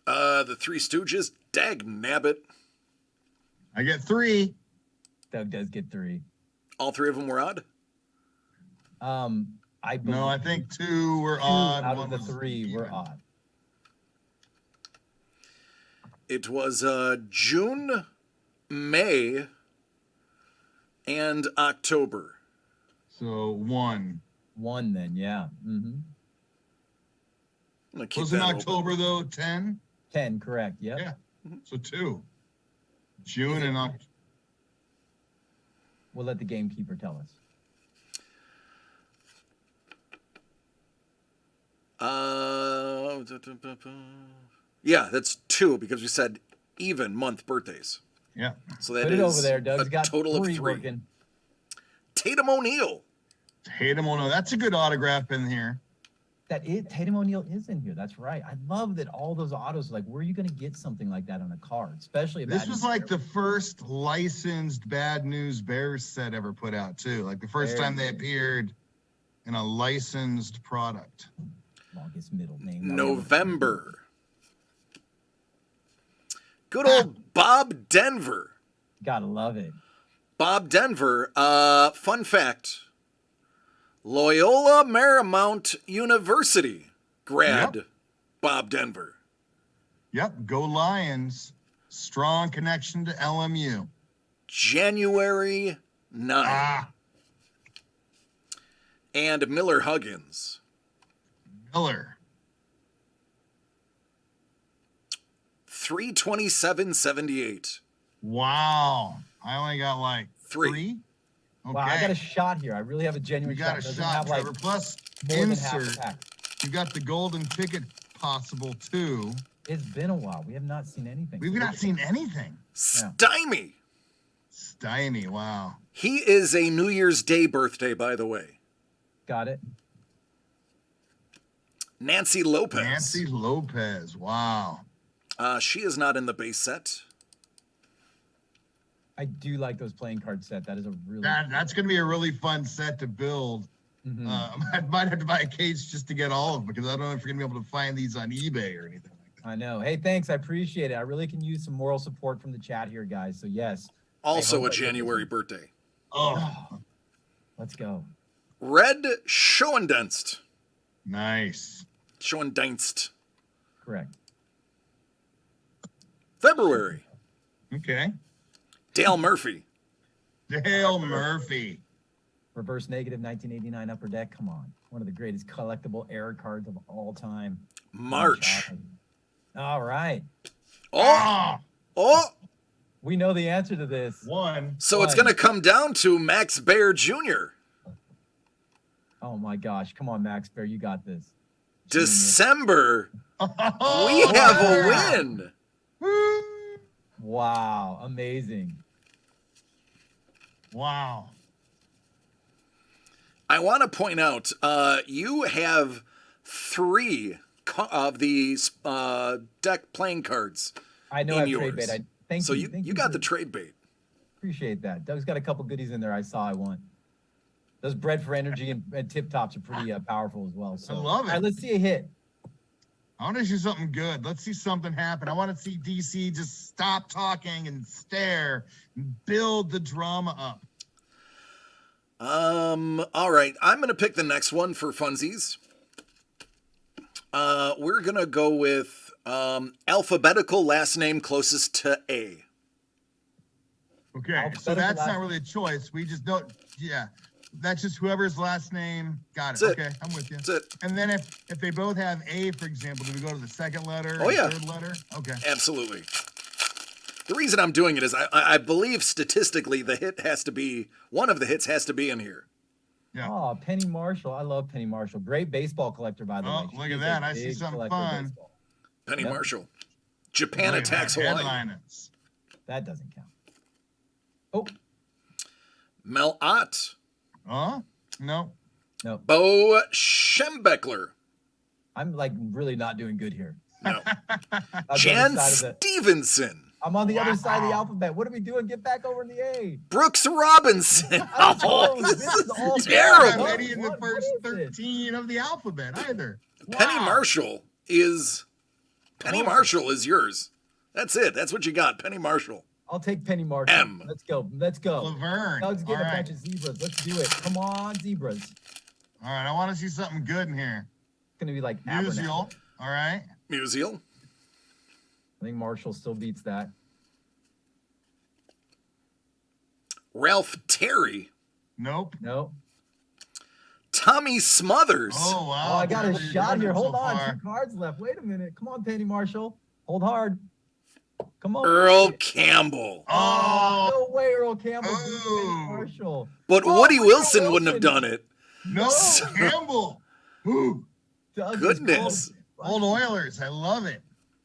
The Three Stooges, dag nabbit. I get 3. Doug does get 3. All 3 of them were odd? I think 2 were odd. Out of the 3 were odd. It was June, May, and October. So 1. 1 then, yeah. Mm-hmm. Was in October though 10? 10, correct. Yep. Yeah. So 2. June and October. We'll let the gamekeeper tell us. Yeah, that's 2 because we said even month birthdays. Yeah. So that Put is it over there, Doug's got total of 3 working. Tatum O'Neal. Tatum O'Neal. That's a good autograph in here. Tatum O'Neal is in here. That's right. I love that all those autos are like, where are you going to get something like that on a card? Especially this was like the first licensed Bad News Bears set ever put out too. Like the first time they appeared and a licensed product. Longest middle name. November. Good old Bob Denver. Gotta love it. Bob Denver, fun fact, Loyola Marymount University grad, Yep. Bob Denver. Yep, go Lions. Strong connection to LMU. January 9. Ah, And Miller Huggins. Miller. 327.78. Wow. I only got like Three. three. Okay. Wow, I got a shot here. I really have a You genuine got a shot. Doesn't shot, have, like, Trevor. Plus, more than half a insert. pack. You got the golden ticket possible too. It's been a while. We have not seen anything. We've So not seen anything. Stymie. Stymie. Wow. He is a New Year's Day birthday, by the way. Got it. Nancy Lopez. Nancy Lopez. Wow. She is not in the base set. I do like those playing card set. That is a really That's going to be a really fun set to build. Mhm. I might have to buy a case just to get all of them because I don't know if you're going to be able to find these on eBay or anything like that. I know. Hey, thanks. I appreciate it. I really can use some moral support from the chat here, guys. So yes. Also hope a I get this January one. birthday. Oh, Let's go. Red Schoendenst. nice. Schoendenst. Correct. February. Okay. Dale Murphy. Dale Murphy. Reverse negative 1989 upper deck. Come on. One of the greatest collectible error cards of all time. March. All right. Oh, oh. We know the answer to this. One. So it's One. going to come down to Max Baer Jr. Oh my gosh. Come on, Max Bear. You got this. December. Oh, We have a win. Wow. Amazing. Wow. I want to point out, you have 3 of these deck playing cards. I know In I have trade yours. bait. Thank So you. Thank you got for- the trade bait. Appreciate that. Doug's got a couple goodies in there. I saw. I want. Those bread for energy and tip tops are pretty powerful as well. So love it. All right, let's see a hit. I want to see something good. Let's see something happen. I want to see DC just stop talking and stare and build the drama up. All right. I'm going to pick the next one for funsies. We're going to go with alphabetical last name closest to A. Okay, so Alphabetical that's last- not really a choice. We just don't. Yeah, that's just whoever's last name. Got it. That's it. Okay, I'm with you. That's it. And then if they both have A, for example, do we go to the second letter? Oh, or yeah. Third letter. Okay. Absolutely. The reason I'm doing it is I believe statistically the hit has to be, one of the hits has to be in here. Yeah. Oh, Penny Marshall. I love Penny Marshall. Great baseball collector, by the Oh, way. look She at is a that. I see big something collector of fun. baseball. Penny Yep. Marshall. Japan Look at attacks that Hawaii. headliners. That doesn't count. Oh, Mel Ott. Huh? No. no. Bo Schembechler. I'm like really not doing good here. No. I'm Jan on the side of the- Stevenson. I'm on the other side of the Wow. alphabet. What are we doing? Get back over in the A. Brooks Robinson. I'm Oh, told this this is all is You don't have terrible. any in the What first is it? 13 of the alphabet either. Penny Wow. Marshall is Oh. Marshall is yours. That's it. That's what you got. Penny Marshall. I'll take Penny Marshall. M. Let's go. Let's go. Laverne. Doug's getting All a right. bunch of zebras. Let's do it. Come on, zebras. All right. I want to see something good in here. It's gonna be like Musial. Abernathy. All right. Musial. I think Marshall still beats that. Ralph Terry. Nope. No. Tommy Smothers. Oh, wow. Oh, I got a Pretty shot good here. so Hold on. far. 2 cards left. Wait a minute. Come on, Penny Marshall. Hold hard. Come on. Earl Campbell. Oh, No way, Earl Campbell beat Penny Oh. Marshall. But Oh, Woody Woody Wilson wouldn't have Wilson. done it. no. Campbell. Ooh. Doug is Goodness. close. Old Oilers. I love it.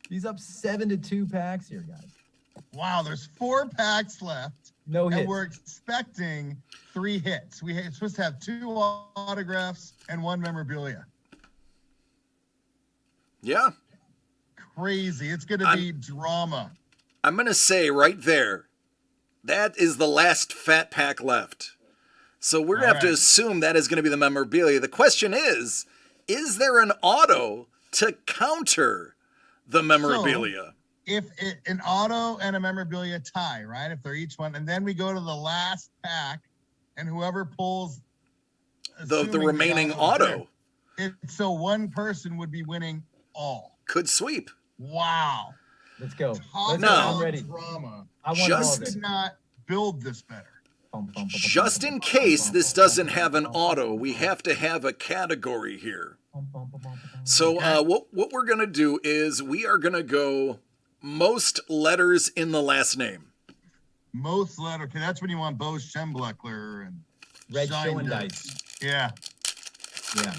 He's up 7-2 packs here, guys. Wow. There's 4 packs left. No And hits. we're expecting 3 hits. We're supposed to have 2 autographs and 1 memorabilia. Yeah. Crazy. It's going to be drama. I'm going to say right there, that is the last fat pack left. So we're going to have to Alright. assume that is going to be the memorabilia. The question is there an auto to counter the memorabilia? If an auto and a memorabilia tie, right? If they're each one, and then we go to the last pack, and whoever pulls The assuming remaining auto's there, auto so one person would be winning all. could sweep. Wow. Let's go. Talk Let's No. go. about I'm ready. drama. I want Just- all I of it. could not build this better. Just in case this doesn't have an auto, we have to have a category here. So what we're going to do is we are going to go most letters in the last name. Most letter. Okay, that's when you want Bo Schembechler and Red Shine show and Dirt. dice. Yeah. Yeah.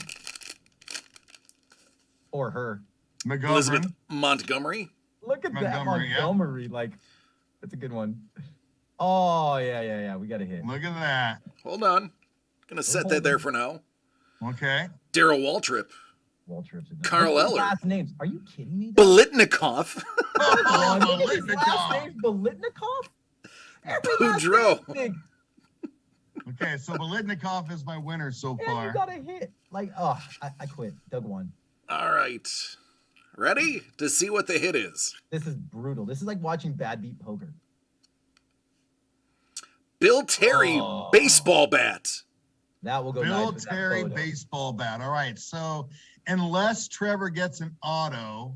Or her. McGovern. Elizabeth Montgomery. Look at that Montgomery, yeah. Montgomery. Like, that's a good one. Oh, yeah. We got a hit. Look at that. Hold on. Gonna set that there for now. Okay. Daryl Waltrip. Waltrip's in there. Carl Look at these Eller. Last names. Are you kidding me? Bolitnikov. Oh, look at these last Bolitnikov. names. Bolitnikov? Every last Boudreaux. name's big. Okay, so Bolitnikov is my winner so And far. you got a hit. Like, oh, I quit. Doug won. All right. Ready to see what the hit is? This is brutal. This is like watching Bad Beat Poker. Bill Terry Oh. baseball bat. That will go Bill nice with that Terry photo. baseball bat. All right. So unless Trevor gets an auto,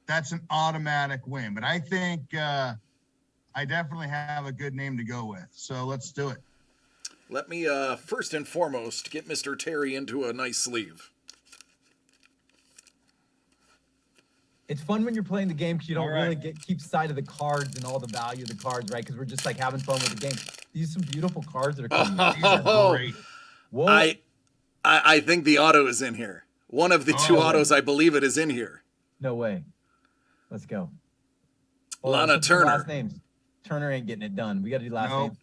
that's an automatic win. But I think I definitely have a good name to go with. So let's do it. Let me first and foremost get Mr. Terry into a nice sleeve. It's fun when you're playing the game because you don't All right. really keep sight of the cards and all the value of the cards, right? Because we're just like having fun with the game. These are some beautiful cards that are coming out. These are Oh. great. Whoa. I think the auto is in here. One of the two Oh. autos, I believe it is in here. No way. Let's go. Lana let's do Turner. Last names. Turner ain't getting it done. We got to do last Nope. names.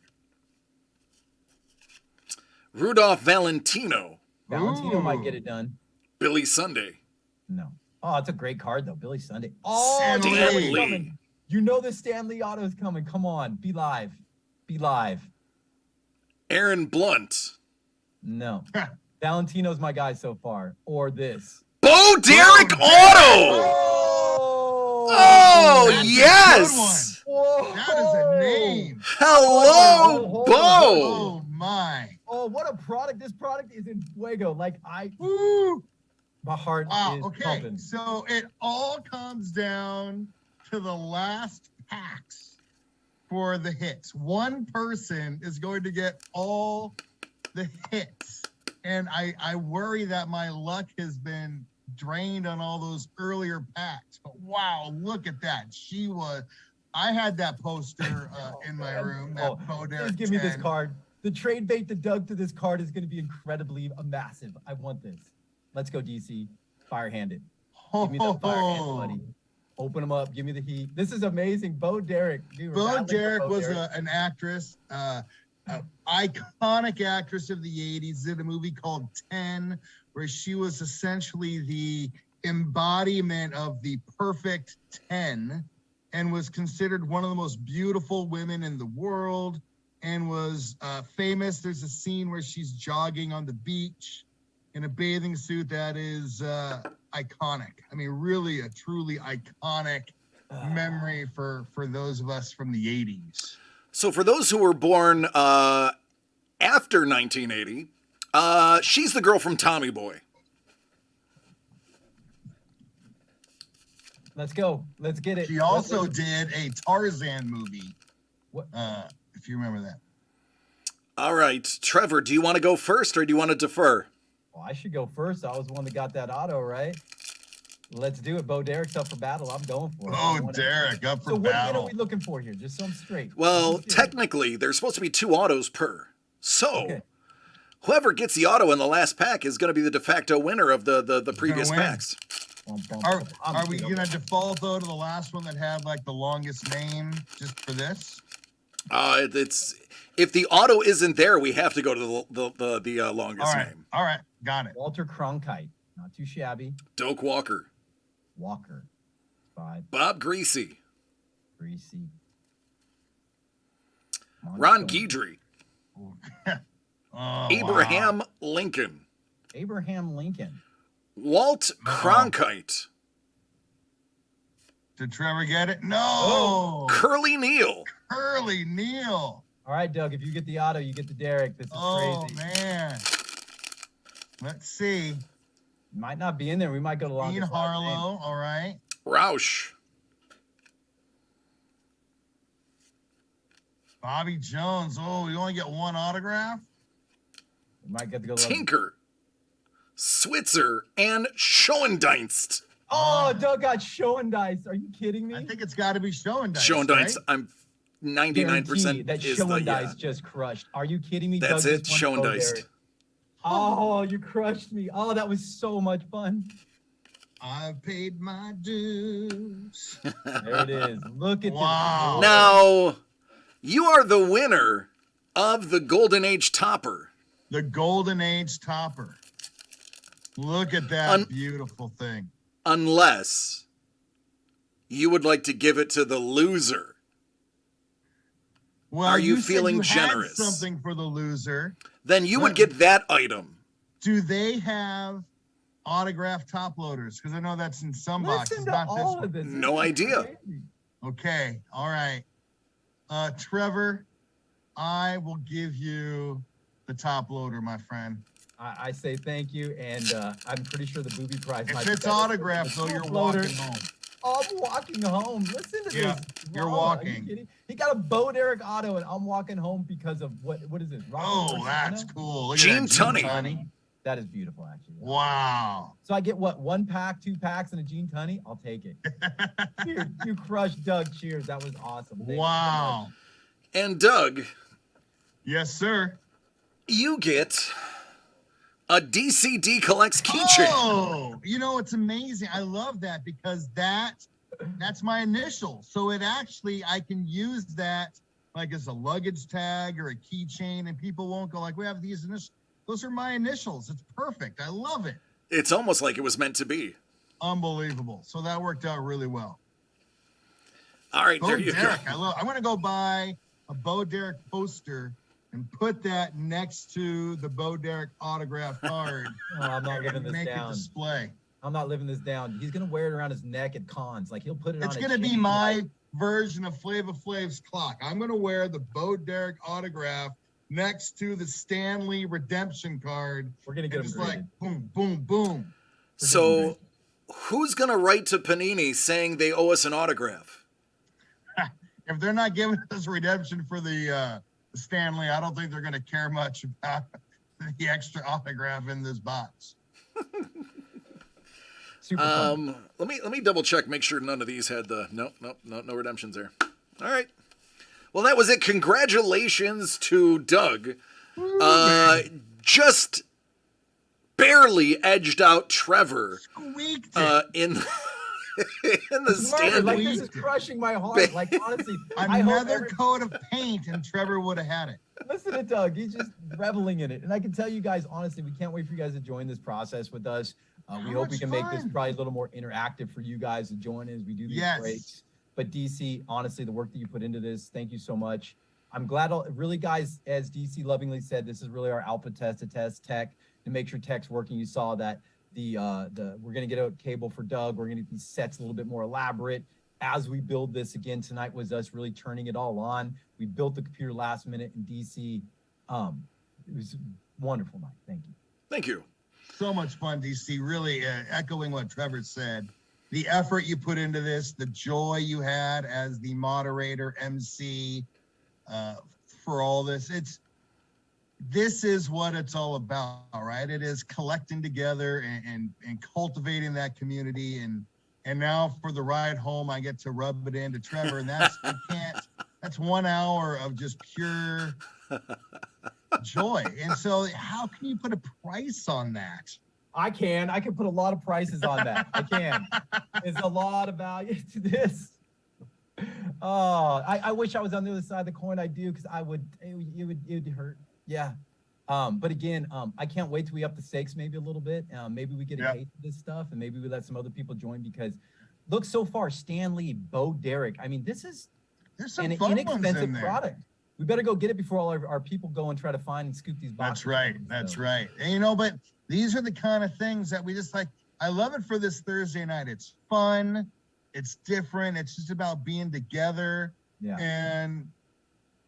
Rudolph Valentino. Valentino might get Ooh. it done. Billy Sunday. No. Oh, it's a great card though. Billy Sunday. Oh, Stan you know it's Lee. coming. You know the Stanley auto is coming. Come on. Be live. Be live. Aaron Blunt. No. Valentino's my guy so far. Or this. Bo Derek Auto. Oh, That's a yes. Whoa. That is a name. Hello, Hold on. Bo. Oh my. Oh, what a product. This product is in fuego. Like Woo. my heart Wow. is Okay. pumping. So it all comes down to the last packs for the hits. One person is going to get all the hits. And I worry that my luck has been drained on all those earlier packs. But wow, look at that. I had that poster in my room. That Bo Please Derek give me this 10. card. The trade bait to Doug to this card is going to be incredibly massive. I want this. Let's go, DC. Fire-handed. Give me the fire hand, buddy. Open them up. Give me the heat. This is amazing. Bo Derek. Dude, we're Bo battling for Derek Bo was Derek. an actress, iconic actress of the 80s, did a movie called 10, where she was essentially the embodiment of the perfect 10 and was considered one of the most beautiful women in the world and was famous. There's a scene where she's jogging on the beach in a bathing suit that is iconic. I mean, really a truly iconic memory for those of us from the 80s. So for those who were born after 1980, she's the girl from Tommy Boy. Let's go. Let's get it. She also did a Tarzan movie, What? if you remember that. All right, Trevor, do you want to go first or do you want to defer? Well, I should go first. I was the one that got that auto, right? Let's do it. Bo Derek's up for battle. I'm going for it. I Oh, want it. Derek, up for So what unit battle. are we looking for here? Just so I'm straight. Well, Let's do it. technically, there's supposed to be 2 autos per. So, Okay. whoever gets the auto in the last pack is going to be the de facto winner of the previous win. packs. Bum, bum, Are, bum. I'm are we good. gonna default though to the last one that had like the longest name just for this? It's if the auto isn't there, we have to go to the longest name. All right, got it. Walter Cronkite. Not too shabby. Doak Walker, Walker. 5. Bob Greasy, Greasy. Ron Montgomery. Guidry, Oh, Abraham wow. Lincoln, Abraham Lincoln. Walt Cronkite, Did Trevor get it? No. Oh. Curly Neal. Curly Neal. All right, Doug, if you get the auto, you get the Derek. This is Oh, crazy. man. Let's see. Might not be in there. We might go to Dean longest last name. Harlow. All right. Roush, Bobby Jones. Oh, you only get one autograph? We might get to go to Tinker, Switzer, and Schoendienst. Oh, Doug got show and dice. Are you kidding me? I think it's got to be show and dice. Schoendienst, Right? I'm 99% Guarantee that is show the and dice yeah. just crushed. Are you kidding me? That's Doug it, just won Bo Schoendienst. Derek. Oh, you crushed me. Oh, that was so much fun. I've paid my dues. There it is. Look at Wow. this. Now, you are the winner of the Golden Age Topper. The Golden Age topper. Look at that beautiful thing. Unless you would like to give it to the loser. Well, Are you said feeling you had generous? something for the loser. Then you would get that item. Do they have autographed top loaders? Because I know that's in some boxes, Listen to not this all one. of this. No idea. Crazy. Okay, all right. Trevor, I will give you the top loader, my friend. I say thank you, and I'm pretty sure the booby prize. might If be it's better. autographed, though, The you're top loader. walking home. I'm walking home. Listen to Yeah, this. you're Wow, are you walking. kidding? He got a Bo Derek auto, and I'm walking home because of what is this? Robert Oh, that's Marciano? cool. Look Gene at that, Tunney. That is beautiful, actually. Wow. So I get what, 1 pack, 2 packs, and a Gene Tunney? I'll take it. Cheers. You crushed, Doug. Cheers. That was awesome. Thank you so Wow. much. And Doug, Yes, sir. you get a DCD Collects keychain. Oh, you know, it's amazing. I love that because that's my initial. So it actually, I can use that like as a luggage tag or a keychain, and people won't go like, we have these initials. Those are my initials. It's perfect. I love it. It's almost like it was meant to be. Unbelievable. So that worked out really well. All right, Bo there you Derek, go. I'm going to go buy a Bo Derek poster and put that next to the Bo Derek autograph card. Oh, I'm not living and this make down. a display. I'm not living this down. He's going to wear it around his neck at cons. Like, he'll put it It's on. going to be my version of Flava Flav's clock. I'm going to wear the Bo Derek autograph next to the Stanley redemption card. We're going to get And him just like graded. boom, boom, boom. So, who's going to write to Panini saying they owe us an autograph? If they're not giving us redemption for the Stanley, I don't think they're going to care much about the extra autograph in this box. Super fun. Let me double check, make sure none of these had the no redemptions there. All right. Well, that was it. Congratulations to Doug. Just barely edged out Trevor Squeaked it. in in the Smart, like, standing. this is crushing my heart. Like, honestly, I hope Another coat of paint, and Trevor would have had it. listen to Doug. He's just reveling in it. And I can tell you guys, honestly, we can't wait for you guys to join this process with us. We hope we much can make this fun. probably a little more interactive for you guys to join as we do these Yes. breaks. But DC, honestly, the work that you put into this, thank you so much. I'm glad, really, guys, as DC lovingly said, this is really our alpha test to test tech to make sure tech's working. You saw that we're going to get a cable for Doug. We're going to get these sets a little bit more elaborate. As we build this again, tonight was us really turning it all on. We built the computer last minute in DC. It was a wonderful night. Thank you. Thank you. So much fun, DC. Really echoing what Trevor said. The effort you put into this, the joy you had as the moderator, MC, for all this. This is what it's all about, right? It is collecting together and cultivating that community. And now for the ride home, I get to rub it into Trevor. And that's 1 hour of just pure joy. And so how can you put a price on that? I can put a lot of prices on that. I can. There's a lot of value to this. Oh, I wish I was on the other side of the coin. I do, because it would hurt. Yeah. But again, I can't wait till we up the stakes maybe a little bit. Maybe we get a taste of this stuff, and maybe we let some other people join, because look, so far, Stanley, Bo Derek. I mean, this is There's some an fun ones inexpensive in there. product. we better go get it before all our people go and try to find and scoop these boxes. That's right. That's right. And, you know, but these are the kind of things that we just like. I love it for this Thursday night. It's fun. It's different. It's just about being together. Yeah. And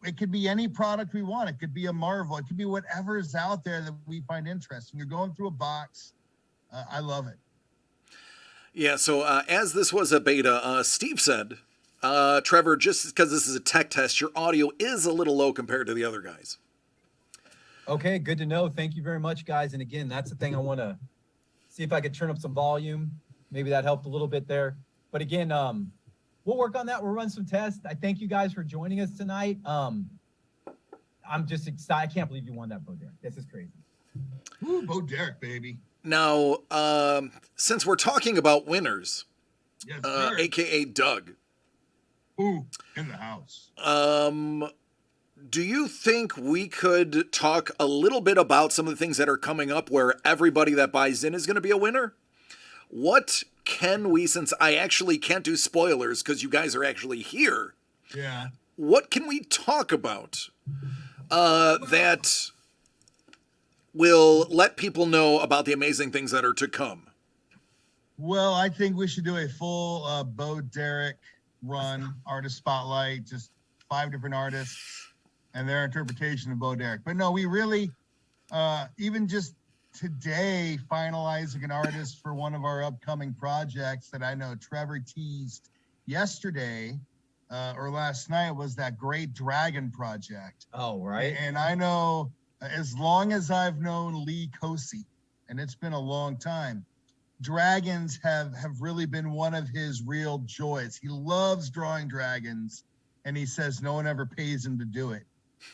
it could be any product we want. It could be a Marvel. It could be whatever is out there that we find interesting. You're going through a box. I love it. Yeah, so as this was a beta, Steve said, Trevor, just because this is a tech test, your audio is a little low compared to the other guys. Okay, good to know. Thank you very much, guys. And again, that's the thing I want to see if I could turn up some volume. Maybe that helped a little bit there. But again, we'll work on that. We'll run some tests. I thank you guys for joining us tonight. I'm just excited. I can't believe you won that, Bo Derek. This is crazy. Ooh, Bo Derek, baby. Now, since we're talking about winners, Yes, sir. AKA Doug. Ooh, in the house. Do you think we could talk a little bit about some of the things that are coming up where everybody that buys in is going to be a winner? What can we, since I actually can't do spoilers because you guys are actually here, Yeah. what can we talk about that will let people know about the amazing things that are to come? Well, I think we should do a full Bo Derek run, artist spotlight, just 5 different artists and their interpretation of Bo Derek. But no, we really, even just today, finalizing an artist for one of our upcoming projects that I know Trevor teased yesterday or last night was that Great Dragon project. Oh, right. And I know as long as I've known Lee Kosi, and it's been a long time, dragons have really been one of his real joys. He loves drawing dragons, and he says no one ever pays him to do it.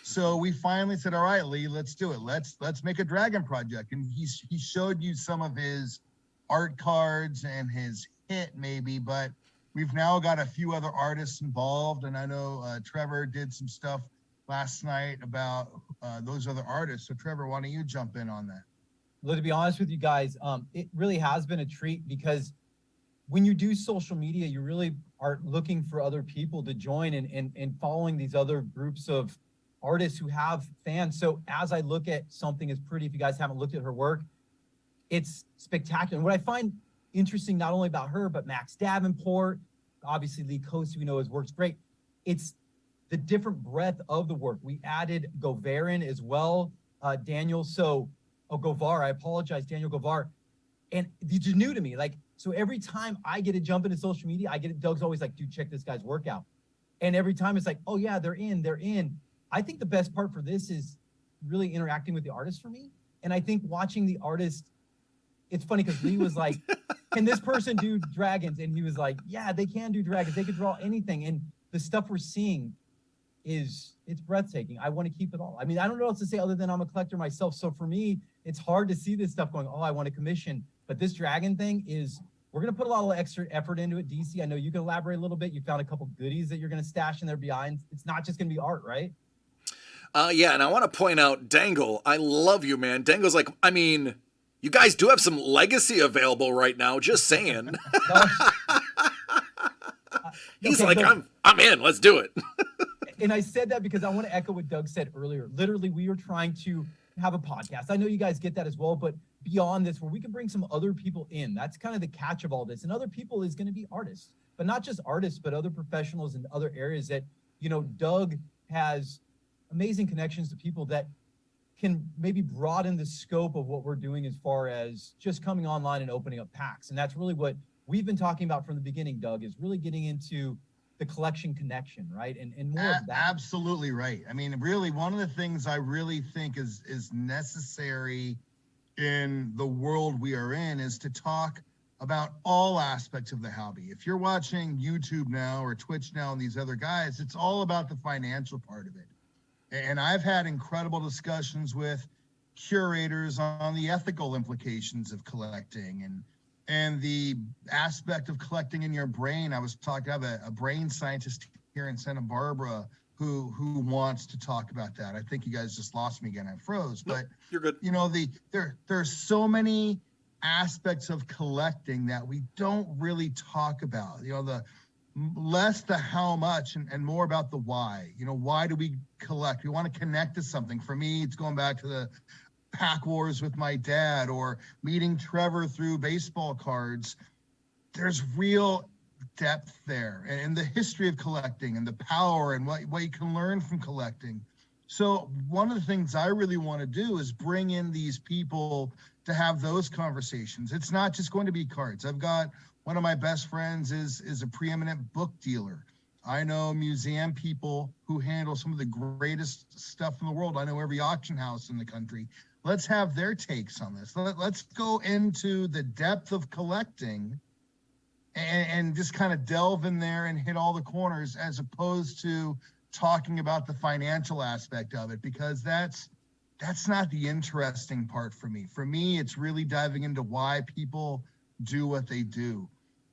So we finally said, all right, Lee, let's do it. Let's make a dragon project. And he showed you some of his art cards and his hit maybe, but we've now got a few other artists involved. And I know Trevor did some stuff last night about those other artists. So Trevor, why don't you jump in on that? Well, to be honest with you guys, it really has been a treat because when you do social media, you really are looking for other people to join and following these other groups of artists who have fans. So as I look at something as pretty, if you guys haven't looked at her work, it's spectacular. And what I find interesting, not only about her, but Max Davenport, obviously Lee Kosi, we know his work's great. It's the different breadth of the work. We added Govarin as well, Daniel. So, Govar, I apologize, Daniel Govar. And these are new to me. Like, so every time I get to jump into social media, Doug's always like, dude, check this guy's work out. And every time it's like, oh yeah, they're in. I think the best part for this is really interacting with the artist for me. And I think watching the artist, it's funny because Lee was like, can this person do dragons? And he was like, yeah, they can do dragons. They could draw anything. And the stuff we're seeing it's breathtaking. I want to keep it all. I mean, I don't know what else to say other than I'm a collector myself. So for me, it's hard to see this stuff going, oh, I want to commission. But this dragon thing we're going to put a lot of extra effort into it. DC, I know you can elaborate a little bit. You found a couple goodies that you're going to stash in there behind. It's not just going to be art, right? Yeah, and I want to point out Dangle. I love you, man. Dangle's like, I mean, you guys do have some legacy available right now. Just saying. He's okay, like, I'm in. Let's do it. And I said that because I want to echo what Doug said earlier. Literally, we were trying to have a podcast. I know you guys get that as well, but beyond this, where we can bring some other people in. That's kind of the catch of all this. And other people is going to be artists, but not just artists, but other professionals in other areas that, Doug has amazing connections to people that can maybe broaden the scope of what we're doing as far as just coming online and opening up packs. And that's really what we've been talking about from the beginning, Doug, is really getting into the collection connection, right? And more of that. Absolutely right. I mean, really, one of the things I really think is necessary in the world we are in is to talk about all aspects of the hobby. If you're watching YouTube now or Twitch now and these other guys, it's all about the financial part of it. And I've had incredible discussions with curators on the ethical implications of collecting and the aspect of collecting in your brain. I have a brain scientist here in Santa Barbara who wants to talk about that. I think you guys just lost me again. I froze, but you're good. There's so many aspects of collecting that we don't really talk about. less the how much and more about the why. Why do we collect? We want to connect to something. For me, it's going back to the pack wars with my dad, or meeting Trevor through baseball cards. There's real depth there, and the history of collecting, and the power, and what you can learn from collecting. So one of the things I really want to do is bring in these people to have those conversations. It's not just going to be cards. I've got one of my best friends is a preeminent book dealer. I know museum people who handle some of the greatest stuff in the world. I know every auction house in the country. Let's have their takes on this. Let's go into the depth of collecting and just kind of delve in there and hit all the corners, as opposed to talking about the financial aspect of it, because that's not the interesting part for me. For me, it's really diving into why people do what they do.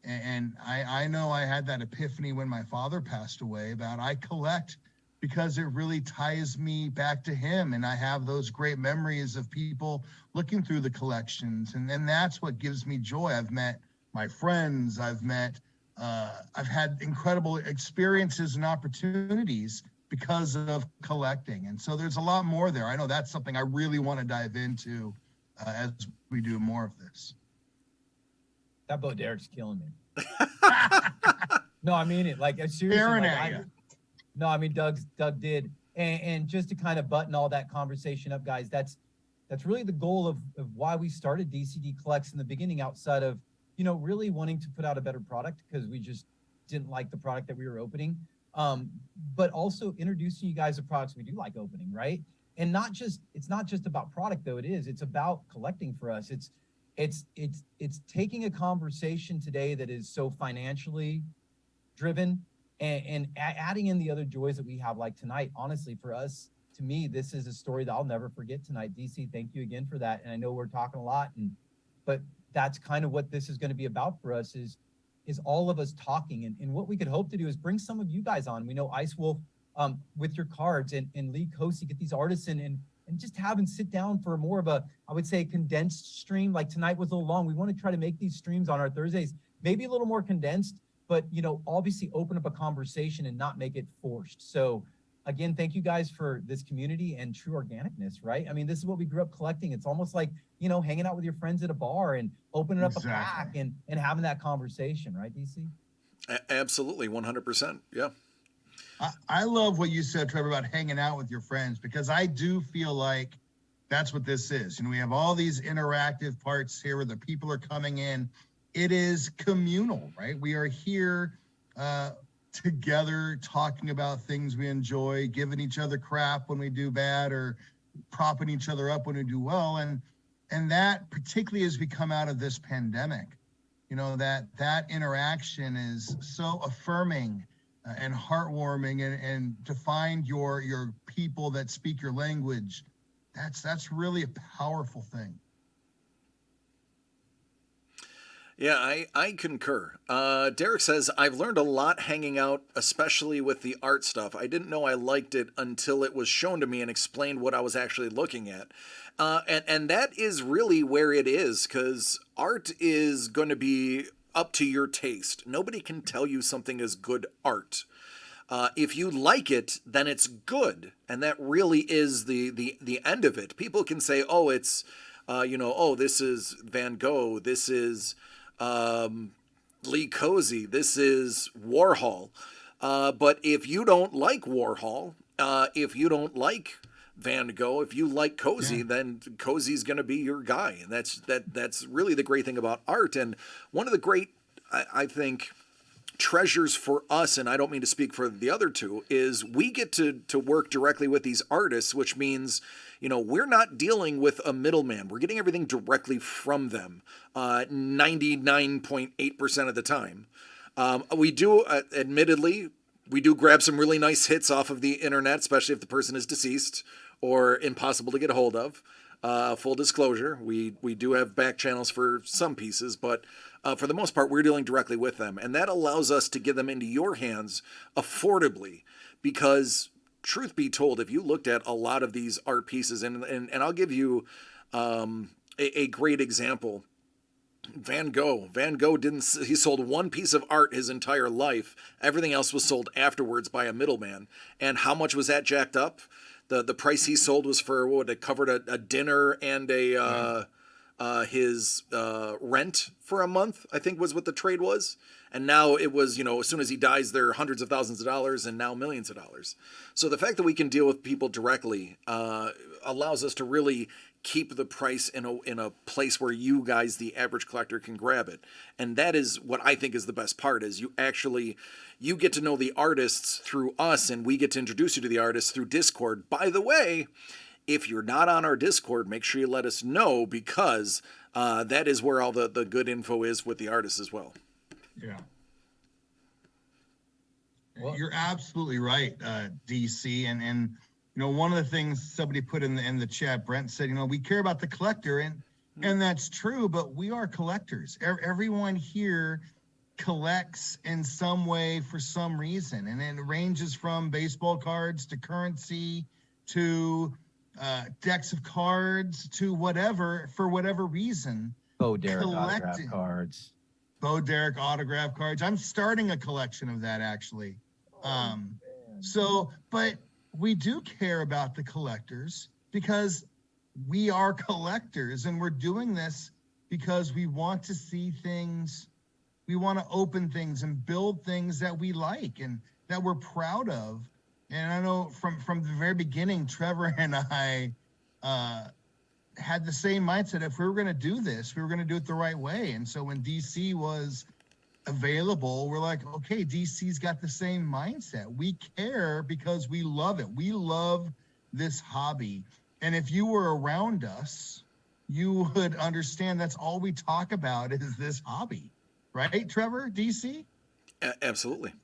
And I know I had that epiphany when my father passed away about I collect because it really ties me back to him. And I have those great memories of people looking through the collections. And that's what gives me joy. I've met my friends, I've had incredible experiences and opportunities because of collecting. And so there's a lot more there. I know that's something I really want to dive into as we do more of this. That Bo Derek's killing me. No, I mean it. Like, seriously. No, I mean Doug did, and just to kind of button all that conversation up, guys. That's really the goal of why we started DCD Collects in the beginning. Outside of really wanting to put out a better product because we just didn't like the product that we were opening, but also introducing you guys to products we do like opening, right? And it's not just about product though. It's about collecting for us. It's taking a conversation today that is so financially driven and adding in the other joys that we have, like tonight. Honestly, for us, to me, this is a story that I'll never forget tonight. DC, thank you again for that. And I know we're talking a lot, but that's kind of what this is going to be about for us is all of us talking. And what we could hope to do is bring some of you guys on. We know Ice Wolf with your cards, and Lee Cosi, get these artists in and just have them sit down for more of a, I would say, condensed stream. Like tonight was a little long. We want to try to make these streams on our Thursdays maybe a little more condensed, but obviously open up a conversation and not make it forced. So again, thank you guys for this community and true organicness, right? I mean, this is what we grew up collecting. It's almost like, hanging out with your friends at a bar and opening up a pack and having that conversation, right, DC? Absolutely, 100%. Yeah. I love what you said, Trevor, about hanging out with your friends, because I do feel like that's what this is. We have all these interactive parts here where the people are coming in. It is communal, right? We are here together talking about things we enjoy, giving each other crap when we do bad, or propping each other up when we do well. And that particularly as we come out of this pandemic, that interaction is so affirming and heartwarming, and to find your people that speak your language, that's really a powerful thing. Yeah, I concur. Derek says, I've learned a lot hanging out, especially with the art stuff. I didn't know I liked it until it was shown to me and explained what I was actually looking at. And that is really where it is, because art is going to be up to your taste. Nobody can tell you something is good art. If you like it, then it's good. And that really is the end of it. People can say, oh, it's, this is Van Gogh. This is Lee Cosi. This is Warhol. But if you don't like Warhol, if you don't like Van Gogh, if you like Cosi, then Cosi's going to be your guy. And that's really the great thing about art. And one of the great, I think, treasures for us, and I don't mean to speak for the other two, is we get to work directly with these artists, which means, we're not dealing with a middleman. We're getting everything directly from them 99.8% of the time. We do, admittedly, we do grab some really nice hits off of the internet, especially if the person is deceased or impossible to get a hold of. Full disclosure, we do have back channels for some pieces, but for the most part, we're dealing directly with them. And that allows us to get them into your hands affordably, because truth be told, if you looked at a lot of these art pieces, and I'll give you a great example. Van Gogh. Van Gogh he sold one piece of art his entire life. Everything else was sold afterwards by a middleman. And how much was that jacked up? The price he sold was for what, it covered a dinner and his rent for a month, I think was what the trade was. And now it was, as soon as he dies, they're hundreds of thousands of dollars and now millions of dollars. So the fact that we can deal with people directly allows us to really keep the price in a place where you guys, the average collector, can grab it. And that is what I think is the best part, is you get to know the artists through us, and we get to introduce you to the artists through Discord. By the way, if you're not on our Discord, make sure you let us know, because that is where all the good info is with the artists as well. Yeah. Well, you're absolutely right, DC. And one of the things somebody put in the chat, Brent said, we care about the collector, and that's true, but we are collectors. Everyone here collects in some way for some reason, and it ranges from baseball cards to currency to decks of cards to whatever, for whatever reason. Bo Derek autograph cards. Bo Derek autograph cards. I'm starting a collection of that, actually. But we do care about the collectors because we are collectors, and we're doing this because we want to see things. We want to open things and build things that we like and that we're proud of. And I know from the very beginning, Trevor and I had the same mindset. If we were going to do this, we were going to do it the right way. And so when DC was available, we're like, okay, DC's got the same mindset. We care because we love it. We love this hobby. And if you were around us, you would understand that's all we talk about is this hobby. Right, Trevor, DC? Absolutely.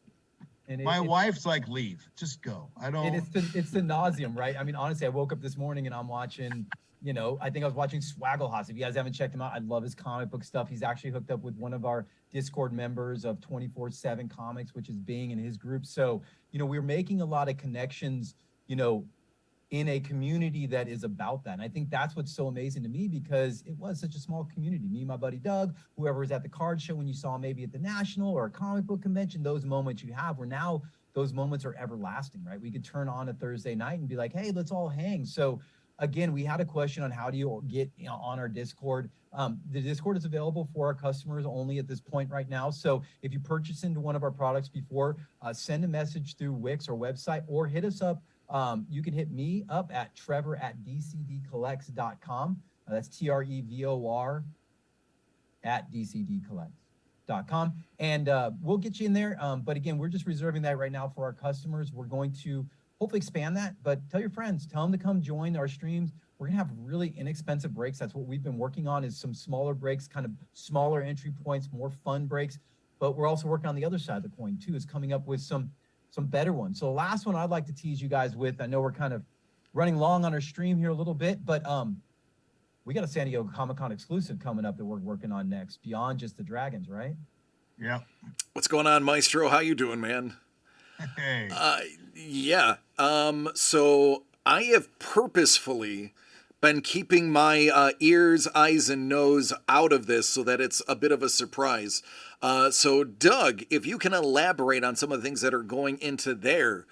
And my wife's like, leave, just go. I don't. It's the nauseum, right? I mean, honestly, I woke up this morning and I'm watching, I think I was watching Swagglehouse. If you guys haven't checked him out, I love his comic book stuff. He's actually hooked up with one of our Discord members of 24/7 Comics, which is Bing and his group. So, we're making a lot of connections, in a community that is about that. And I think that's what's so amazing to me, because it was such a small community. Me and my buddy Doug, whoever was at the card show, when you saw maybe at the National or a comic book convention, those moments you have where now those moments are everlasting, right? We could turn on a Thursday night and be like, hey, let's all hang. So again, we had a question on how do you get on our Discord. The Discord is available for our customers only at this point right now. So if you purchase into one of our products before, send a message through Wix or website, or hit us up. You can hit me up at trevor@dcdcollects.com. That's TREVOR at dcdcollects.com. And we'll get you in there. But again, we're just reserving that right now for our customers. We're going to hopefully expand that, but tell your friends, tell them to come join our streams. We're gonna have really inexpensive breaks. That's what we've been working on, is some smaller breaks, kind of smaller entry points, more fun breaks. But we're also working on the other side of the coin too, is coming up with some better ones. So the last one I'd like to tease you guys with, I know we're kind of running long on our stream here a little bit, but we got a San Diego Comic-Con exclusive coming up that we're working on next, beyond just the dragons, right? Yeah. What's going on, Maestro? How you doing, man? Hey. Yeah. So I have purposefully been keeping my ears, eyes, and nose out of this so that it's a bit of a surprise. So Doug, if you can elaborate on some of the things that are going into there,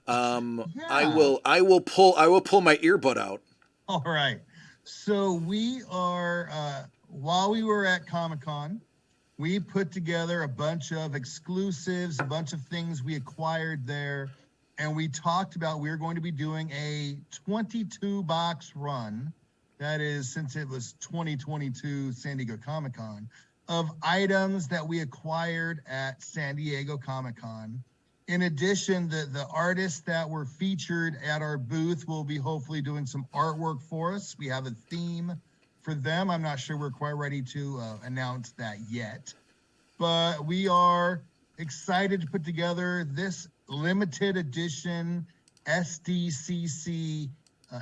I will pull my earbud out. All right. So we are, while we were at Comic-Con, we put together a bunch of exclusives, a bunch of things we acquired there. And we talked about we're going to be doing a 22-box run. That is, since it was 2022 San Diego Comic-Con, of items that we acquired at San Diego Comic-Con. In addition, the artists that were featured at our booth will be hopefully doing some artwork for us. We have a theme for them. I'm not sure we're quite ready to announce that yet. But we are excited to put together this limited edition SDCC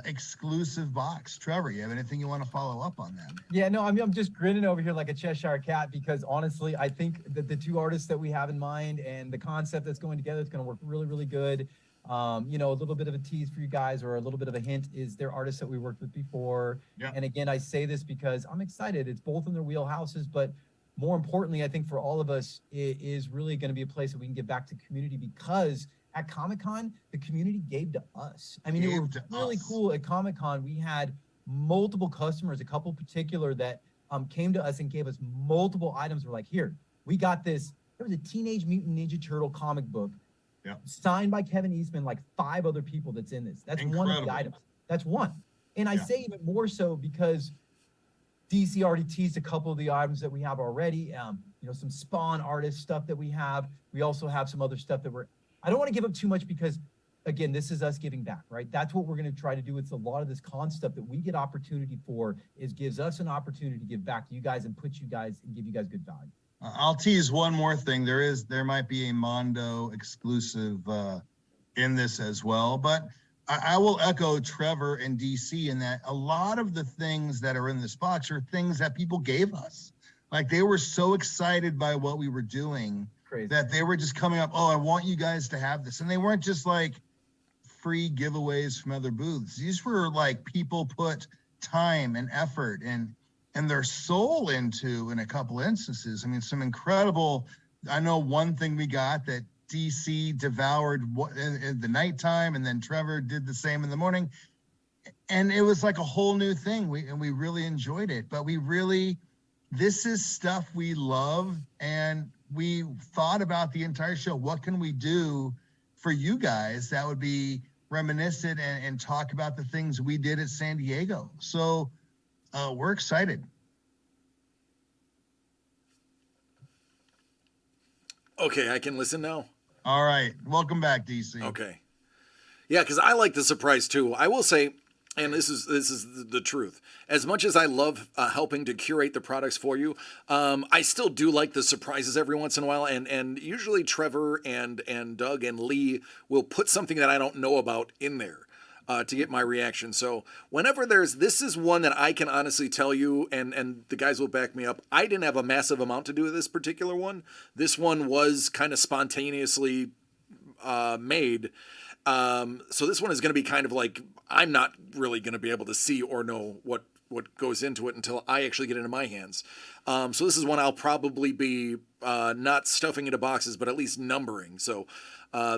exclusive box. Trevor, you have anything you want to follow up on that? Yeah, no, I'm just grinning over here like a Cheshire cat, because honestly, I think that the two artists that we have in mind and the concept that's going together is going to work really, really good. You know, a little bit of a tease for you guys, or a little bit of a hint, is they're artists that we worked with before. Yeah. And again, I say this because I'm excited. It's both in their wheelhouses, but more importantly, I think for all of us, it is really going to be a place that we can give back to community, because at Comic-Con, the community gave to us. I mean, it was really cool. At Comic-Con, we had multiple customers, a couple particular, that came to us and gave us multiple items. We're like, here, we got this. There was a Teenage Mutant Ninja Turtle comic book, signed by Kevin Eastman, like 5 other people that's in this. That's Incredible. one of the items. That's one. And I say even more so because DC already teased a couple of the items that we have already. You know, some Spawn artist stuff that we have. We also have some other stuff that I don't want to give up too much, because again, this is us giving back, right? That's what we're going to try to do. It's a lot of this con stuff that we get opportunity for, is gives us an opportunity to give back to you guys and put you guys and give you guys good value. I'll tease one more thing. There might be a Mondo exclusive in this as well, but I will echo Trevor and DC in that a lot of the things that are in this box are things that people gave us. Like, they were so excited by what we were doing that they were just coming up, oh, I want you guys to have this. And they weren't just like free giveaways from other booths. These were like people put time and effort and their soul into, in a couple instances. I mean, some incredible, I know one thing we got that DC devoured in the nighttime, and then Trevor did the same in the morning. And it was like a whole new thing. We really enjoyed it, but this is stuff we love. And we thought about the entire show. What can we do for you guys that would be reminiscent and talk about the things we did at San Diego? So we're excited. Okay, I can listen now. All right. Welcome back, DC. Okay. Yeah, because I like the surprise too. I will say, and this is the truth. As much as I love helping to curate the products for you, I still do like the surprises every once in a while. And usually Trevor and Doug and Lee will put something that I don't know about in there to get my reaction. So whenever this is one that I can honestly tell you, and the guys will back me up, I didn't have a massive amount to do with this particular one. This one was kind of spontaneously made. So this one is going to be kind of like, I'm not really going to be able to see or know what goes into it until I actually get it into my hands. So this is one I'll probably be not stuffing into boxes, but at least numbering. So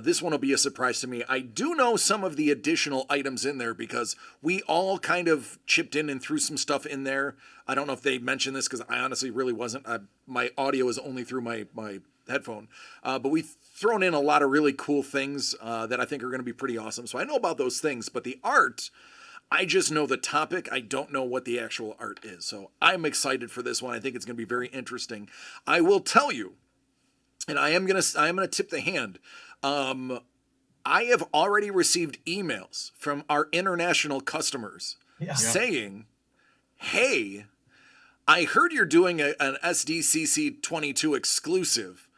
this one will be a surprise to me. I do know some of the additional items in there because we all kind of chipped in and threw some stuff in there. I don't know if they mentioned this because I honestly really wasn't. My audio is only through my headphone. But we've thrown in a lot of really cool things that I think are going to be pretty awesome. So I know about those things, but the art, I just know the topic. I don't know what the actual art is. So I'm excited for this one. I think it's going to be very interesting. I will tell you, and I'm going to tip the hand. I have already received emails from our international customers saying, hey, I heard you're doing an SDCC 22 exclusive.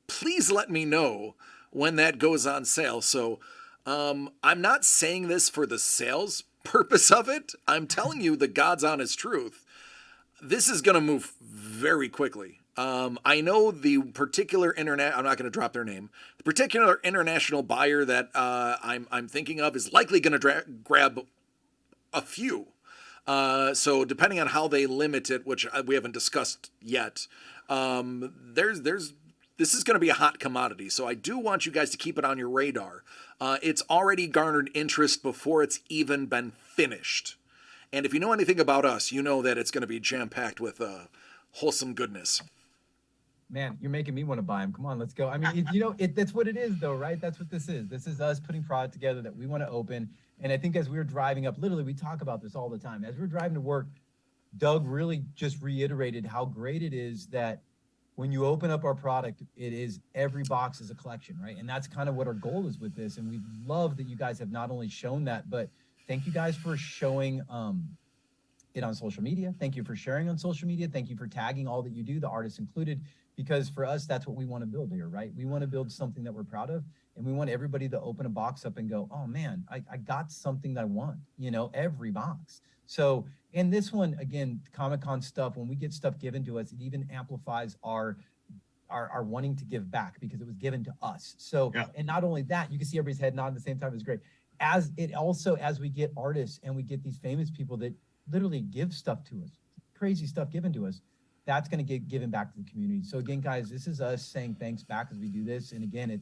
Please let me know when that goes on sale. So I'm not saying this for the sales purpose of it. I'm telling you the God's honest truth. This is going to move very quickly. I know the particular I'm not going to drop their name. The particular international buyer that I'm thinking of is likely going to grab a few. So depending on how they limit it, which we haven't discussed yet, this is going to be a hot commodity. So I do want you guys to keep it on your radar. It's already garnered interest before it's even been finished. And if you know anything about us, you know that it's going to be jam-packed with wholesome goodness. Man, you're making me want to buy them. Come on, let's go. I mean, that's what it is, though, right? That's what this is. This is us putting product together that we want to open. And I think as we were driving up, literally, we talk about this all the time. As we're driving to work, Doug really just reiterated how great it is that when you open up our product, it is every box is a collection, right? And that's kind of what our goal is with this. And we love that you guys have not only shown that, but thank you guys for showing it on social media. Thank you for sharing on social media. Thank you for tagging all that you do, the artists included, because for us, that's what we want to build here, right? We want to build something that we're proud of, and we want everybody to open a box up and go, oh man, I got something that I want, every box. So, and this one, again, Comic-Con stuff, when we get stuff given to us, it even amplifies our are wanting to give back because it was given to us. So, Yeah. and not only that, you can see everybody's head nod at the same time is great. As we get artists and we get these famous people that literally give stuff to us, crazy stuff given to us, that's going to get given back to the community. So again, guys, this is us saying thanks back as we do this. And again,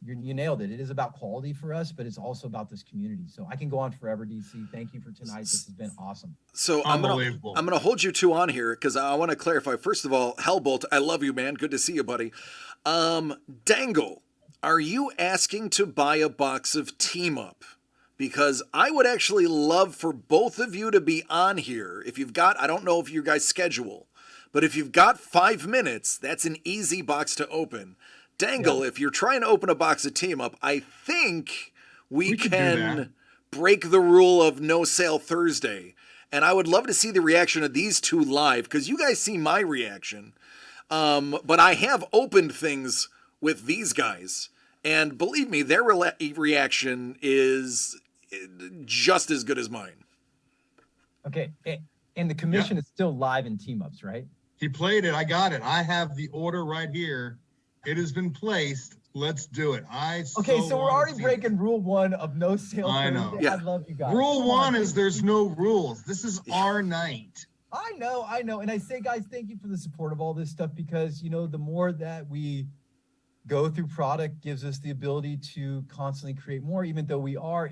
you nailed it. It is about quality for us, but it's also about this community. So I can go on forever, DC. Thank you for tonight. This has been awesome. So I'm gonna hold you two on here because I want to clarify. First of all, Hellbolt, I love you, man. Good to see you, buddy. Dangle, are you asking to buy a box of Team Up? Because I would actually love for both of you to be on here. If you've got, I don't know if you guys schedule, but if you've got 5 minutes, that's an easy box to open. Dangle, if you're trying to open a box of Team Up, I think we can break the rule of no sale Thursday. And I would love to see the reaction of these two live because you guys see my reaction. But I have opened things with these guys. And believe me, their reaction is just as good as mine. Okay. And the commission is still live in Team Ups, right? He played it. I got it. I have the order right here. It has been placed. Let's do it. So we're already breaking rule 1 of no sale. I know. Thursday. Yeah. I love you guys. Rule 1 is there's no rules. This is our night. I know. And I say, guys, thank you for the support of all this stuff because, the more that we go through product gives us the ability to constantly create more, even though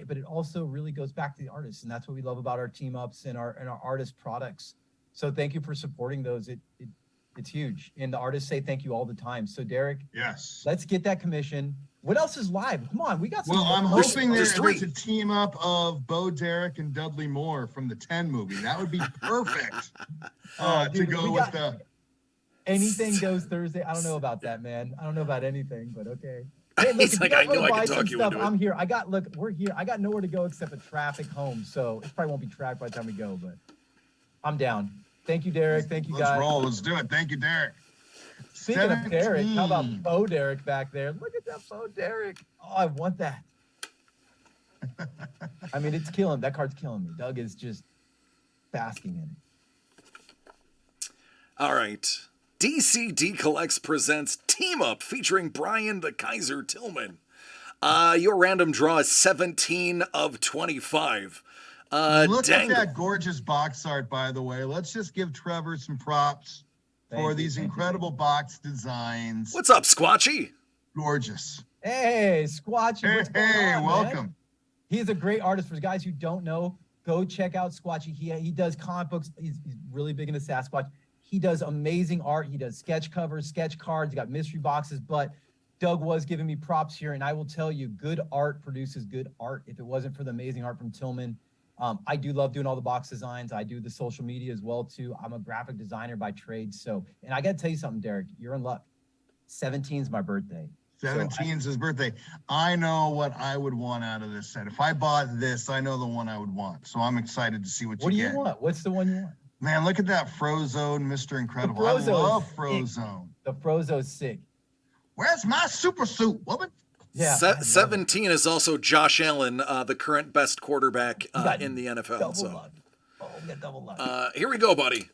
but it also really goes back to the artists. And that's what we love about our Team Ups and our artist products. So thank you for supporting those. It's huge. And the artists say thank you all the time. So Derek, yes, let's get that commission. What else is live? Come on, we got some. Well, I'm hoping there's three. a team up of Bo Derek and Dudley Moore from the 10 movie. That would be perfect Dude, to go with the anything goes Thursday. I don't know about that, man. I don't know about anything, but okay. Hey, look, He's if like, you I guys know wanna I buy can some talk you stuff, into it. I'm here. We're here. I got nowhere to go except a traffic home, so it probably won't be tracked by the time we go, but I'm down. Thank you, Derek. Thank you, guys. Let's roll. Let's do it. Thank you, Derek. Speaking of Derek, how 17. about Bo Derek back there? Look at that Bo Derek. Oh, I want that. I mean, it's killing. That card's killing me. Doug is just basking in it. All right. DCD Collects presents Team Up featuring Brian the Kaiser Tillman. Your random draw is 17 of 25. Look at Dangle. that gorgeous box art, by the way. Let's just give Trevor some props for these incredible box designs. What's up, Squatchy? Gorgeous. Hey, Squatchy. What's going on, welcome. Man? He's a great artist. For guys who don't know, go check out Squatchy. He does comic books. He's really big into Sasquatch. He does amazing art. He does sketch covers, sketch cards. He got mystery boxes. But Doug was giving me props here, and I will tell you, good art produces good art. If it wasn't for the amazing art from Tillman, I do love doing all the box designs. I do the social media as well too. I'm a graphic designer by trade. So, and I got to tell you something, Derek, you're in luck. 17 is my birthday. 17 is his birthday. I know what I would want out of this set. If I bought this, I know the one I would want. So I'm excited to see what What do you you get. want? What's the one you want? Man, look at that Frozone, Mr. Incredible. I Frozone love is sick. Frozone. The Frozo's sick. Where's my super suit, woman? Yeah. 17 is also Josh Allen, the current best quarterback in the NFL. Double So, luck. Oh, we got double luck. here we go, buddy.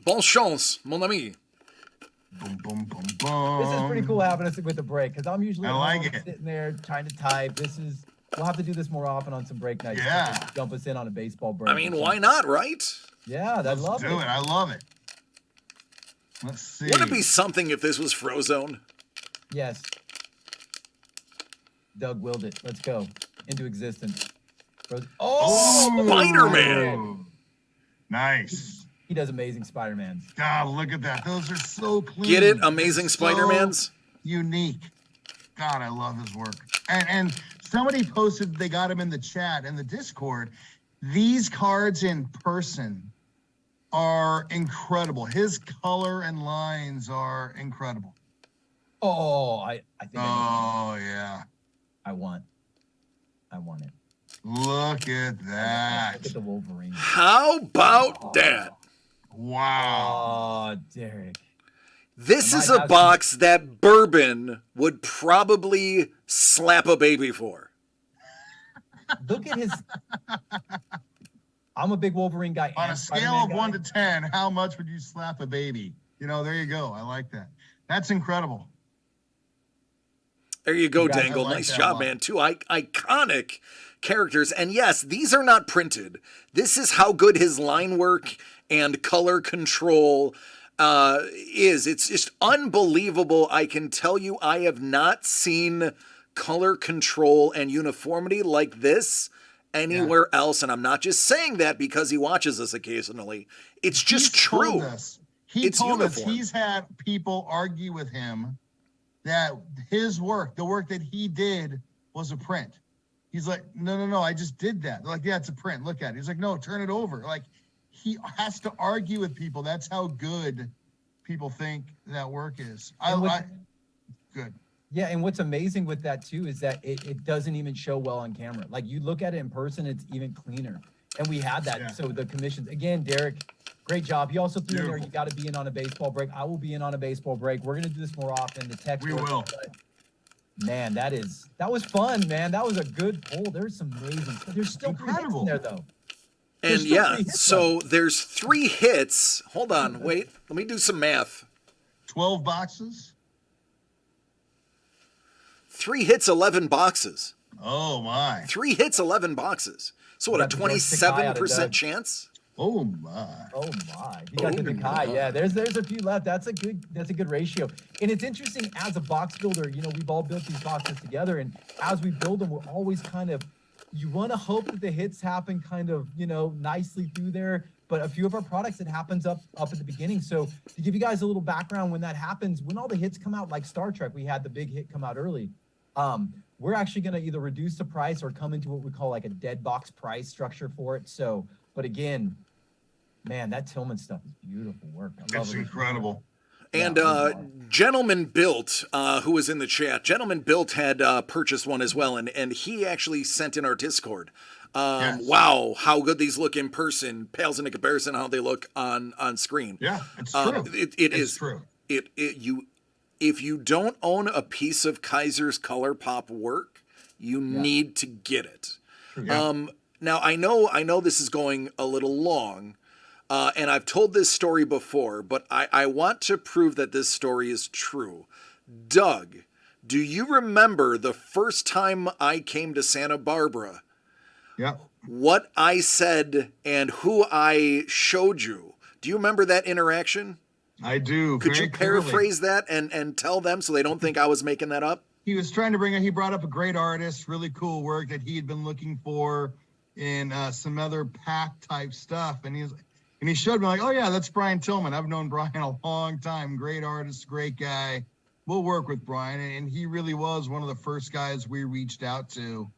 Bon chance, mon ami. Boom, boom, boom, boom. This is pretty cool having us with the break because I'm usually I at like home it. sitting there trying to type. We'll have to do this more often on some break nights. Yeah. Jump us in on a baseball break. I mean, why not, right? Yeah, I Let's love do it. it. I love it. Let's see. Wouldn't it be something if this was Frozone? Yes. Doug willed it. Let's go into existence. Oh, Spider-Man. Ooh. Nice. He does amazing Spider-Mans. God, look at that. Those are so clean. Get it? Amazing They're Spider-Mans? so unique. God, I love his work. And somebody posted, they got him in the chat and the Discord. These cards in person are incredible. His color and lines are incredible. Oh, I think Oh, yeah. I want it. Look at that. Look at the Wolverine. How about that? Wow. Oh, Derek. This I is might a have box that Bourbon would probably slap a baby for. Look at his. I'm a big Wolverine guy. On and a scale Spider-Man of guy. 1 to 10, how much would you slap a baby? You know, there you go. I like that. That's incredible. There you go, Congrats. Dangle. I like Nice that job, one. man. Two iconic characters. And yes, these are not printed. This is how good his line work and color control is. It's just unbelievable. I can tell you, I have not seen color control and uniformity like this anywhere else. And I'm not just saying that because he watches us occasionally. It's just He's told true. us. He It's told us uniform. he's had people argue with him that his work, the work that he did, was a print. He's like, no, I just did that. They're like, yeah, it's a print. Look at it. He's like, no, turn it over. Like, he has to argue with people. That's how good people think that work is. Good. Yeah, and what's amazing with that too is that it doesn't even show well on camera. Like you look at it in person, it's even cleaner. And we had that. Yeah. So the commissions, again, Derek, great job. He also threw in there, Beautiful. you got to be in on a baseball break. I will be in on a baseball break. We're going to do this more often. The tech We works, will. but man, that was fun, man. That was a good poll. There's some amazing. There's still three hits Incredible. in there though. And There's still yeah, 3 hits so there's 3 hits. Hold on, wait. Let me do some math. 12 boxes. 3 hits, 11 boxes. Oh my. 3 hits, 11 boxes. So what, a Got the George Takei out of 27% Doug. chance? Oh my. Oh my! You got Oh the my. Nakai. Yeah, there's a few left. That's a good ratio. And it's interesting as a box builder. You know, we've all built these boxes together, and as we build them, we're always kind of, you want to hope that the hits happen kind of, you know, nicely through there. But a few of our products, it happens up at the beginning. So to give you guys a little background, when that happens, when all the hits come out, like Star Trek, we had the big hit come out early. We're actually going to either reduce the price or come into what we call like a dead box price structure for it. So, but again, man, that Tillman stuff is beautiful work. I love It's it. incredible. And Yeah, Gentleman Built, who was in the chat, Gentleman Built had purchased one as well, and he actually sent in our Discord. Yes. Wow, how good these look in person pales into comparison how they look on screen. Yeah, it's true. It It's is true. If you don't own a piece of Kaiser's Color Pop work, you need to get it. Yeah. Now I know this is going a little long, and I've told this story before, but I want to prove that this story is true. Doug, do you remember the first time I came to Santa Barbara? Yeah. What I said and who I showed you? Do you remember that interaction? I do. Could very you clearly. paraphrase that and tell them so they don't think I was making that up? He was trying to he brought up a great artist, really cool work that he had been looking for in some other pack type stuff. And he showed me like, oh yeah, that's Brian Tillman. I've known Brian a long time. Great artist, great guy. We'll work with Brian. And he really was one of the first guys we reached out to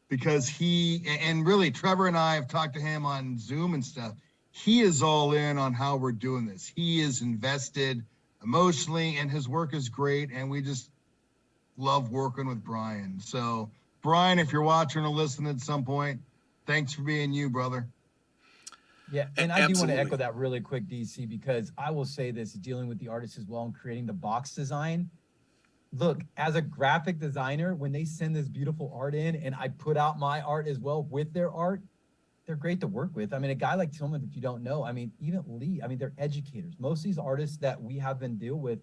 because and really Trevor and I have talked to him on Zoom and stuff. He is all in on how we're doing this. He is invested emotionally and his work is great. And we just love working with Brian. So Brian, if you're watching or listening at some point, thanks for being you, brother. Yeah, and I do want Absolutely. to echo that really quick, DC, because I will say this, dealing with the artists as well and creating the box design. Look, as a graphic designer, when they send this beautiful art in and I put out my art as well with their art, they're great to work with. I mean, a guy like Tillman, if you don't know, I mean, even Lee, I mean, they're educators. Most of these artists that we have been deal with,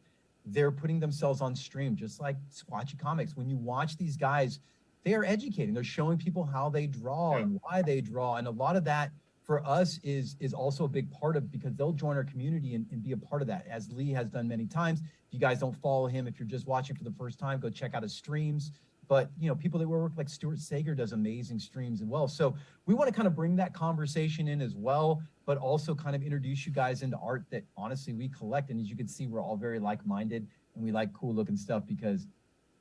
they're putting themselves on stream, just like Squatchy Comics. When you watch these guys, they are educating. They're showing people how they draw and why they draw. And a lot of that for us is also a big part of, because they'll join our community and be a part of that, as Lee has done many times. If you guys don't follow him, if you're just watching for the first time, go check out his streams. But, you know, people that work like Stuart Sager does amazing streams as well. So we want to kind of bring that conversation in as well, but also kind of introduce you guys into art that honestly we collect. And as you can see, we're all very like-minded and we like cool looking stuff because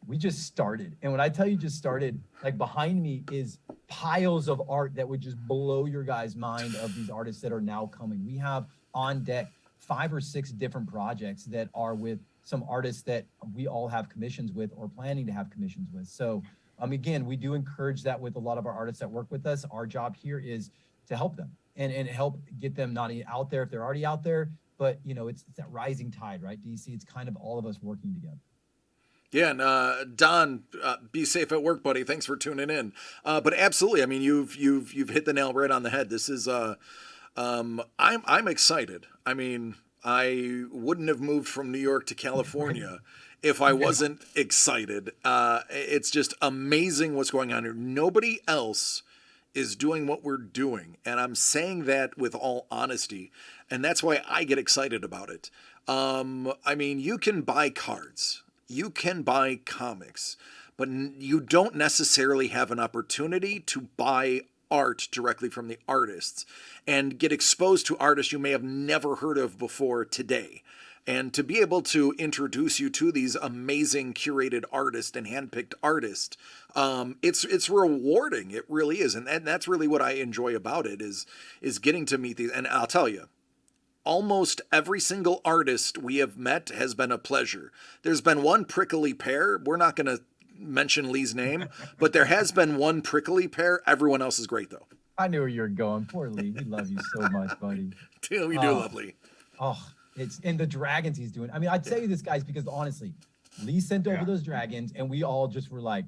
we just started. And when I tell you just started, like behind me is piles of art that would just blow your guys' mind of these artists that are now coming. We have on deck 5 or 6 different projects that are with some artists that we all have commissions with or planning to have commissions with. So again, we do encourage that with a lot of our artists that work with us. Our job here is to help them and help get them not only out there if they're already out there, but you know, it's that rising tide, right? DC, it's kind of all of us working together. Yeah, and Don, be safe at work, buddy. Thanks for tuning in. But absolutely, I mean, you've hit the nail right on the head. This is, I'm excited. I mean, I wouldn't have moved from New York to California if I wasn't excited. It's just amazing what's going on here. Nobody else is doing what we're doing. And I'm saying that with all honesty. And that's why I get excited about it. I mean, you can buy cards, you can buy comics, but you don't necessarily have an opportunity to buy art directly from the artists and get exposed to artists you may have never heard of before today. And to be able to introduce you to these amazing curated artists and handpicked artists, it's rewarding. It really is, and that's really what I enjoy about it is getting to meet these. And I'll tell you, almost every single artist we have met has been a pleasure. There's been one prickly pear. We're not going to mention Lee's name, but there has been one prickly pear. Everyone else is great, though. I knew where you were going. Poor Lee. We love you so much, buddy. We do love Lee. Oh, it's in the dragons he's doing. I mean, I'd tell you this, guys, because honestly, Lee sent over those dragons, and we all just were like,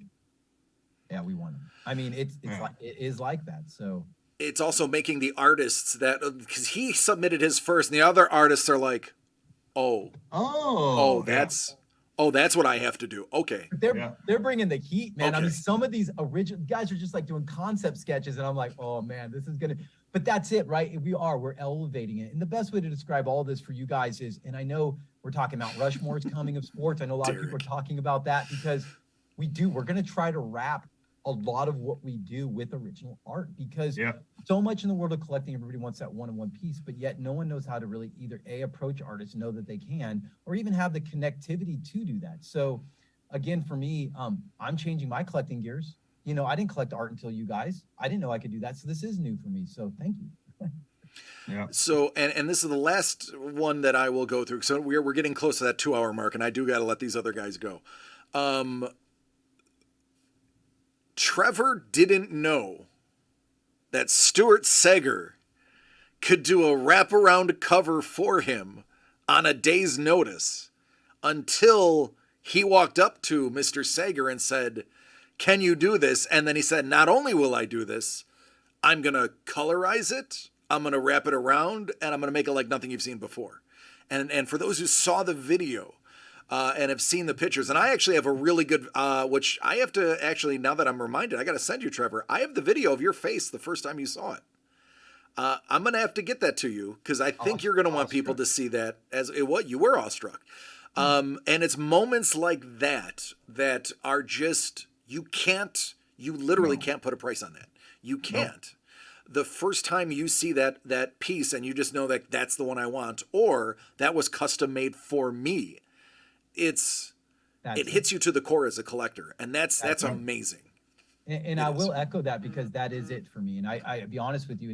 yeah, we want them. I mean, it's like it is like that. So it's also making the artists that, because he submitted his first, and the other artists are like, that's what I have to do. Okay. They're bringing the heat, man. Okay. I mean, some of these original guys are just like doing concept sketches, and I'm like, oh man, this is gonna. But that's it, right? We're elevating it, and the best way to describe all this for you guys is, and I know we're talking about Rushmore's coming of sports. I know a lot of people are talking about that because we're gonna try to wrap a lot of what we do with original art because so much in the world of collecting, everybody wants that one-on-one piece, but yet no one knows how to really either approach artists, know that they can, or even have the connectivity to do that. So again, for me, I'm changing my collecting gears. You know, I didn't collect art until you guys. I didn't know I could do that. So this is new for me. So thank you. So, and this is the last one that I will go through. So we're getting close to that 2-hour mark, and I do got to let these other guys go. Trevor didn't know that Stuart Sager could do a wraparound cover for him on a day's notice until he walked up to Mr. Sager and said, "Can you do this?" And then he said, "Not only will I do this, I'm going to colorize it, I'm going to wrap it around, and I'm going to make it like nothing you've seen before." And for those who saw the video, and have seen the pictures. And I actually have a really good, which I have to actually, now that I'm reminded, I got to send you, Trevor. I have the video of your face the first time you saw it. I'm going to have to get that to you because I think you're going to want people to see that what you were awestruck. And it's moments like that are just, you literally can't put a price on that. You can't. The first time you see that piece and you just know that that's the one I want, or that was custom made for me, it hits you to the core as a collector, and that's amazing. And I will echo that because that is it for me. And I be honest with you,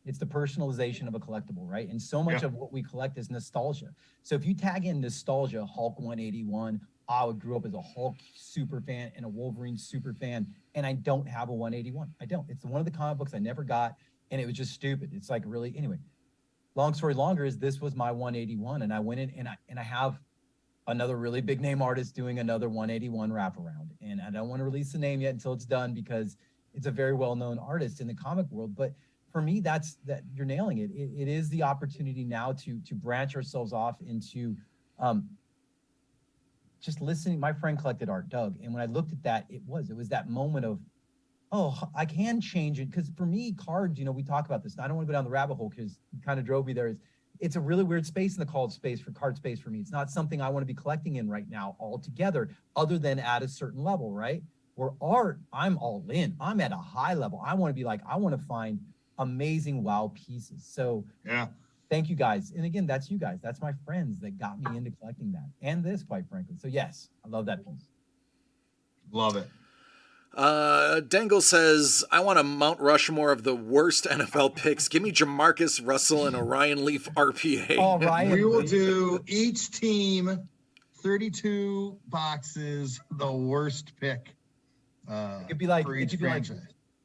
it's the personalization of a collectible, right? And so much of what we collect is nostalgia. So if you tag in nostalgia, Hulk 181, I grew up as a Hulk super fan and a Wolverine super fan, and I don't have a 181. I don't. It's one of the comic books I never got, and it was just stupid. It's like really, anyway, long story longer is this was my 181, and I went in and I have another really big name artist doing another 181 wraparound. And I don't want to release the name yet until it's done because it's a very well-known artist in the comic world. But for me, that you're nailing it. It is the opportunity now to branch ourselves off into just listening. My friend collected art, Doug. And when I looked at that, it was that moment of, oh, I can change it. Because for me, cards, we talk about this. And I don't want to go down the rabbit hole because it kind of drove me there. It's a really weird space in the card space for me. It's not something I want to be collecting in right now altogether, other than at a certain level, right? Where art, I'm all in. I'm at a high level. I want to be like, I want to find amazing wow pieces. So thank you guys. And again, that's you guys. That's my friends that got me into collecting that. And this, quite frankly. So yes, I love that piece. Love it. Dangle says, I want a Mount Rushmore of the worst NFL picks. Give me Jamarcus Russell and Orion Leaf RPA. Oh, Ryan. We will do each team 32 boxes, the worst pick. It could be like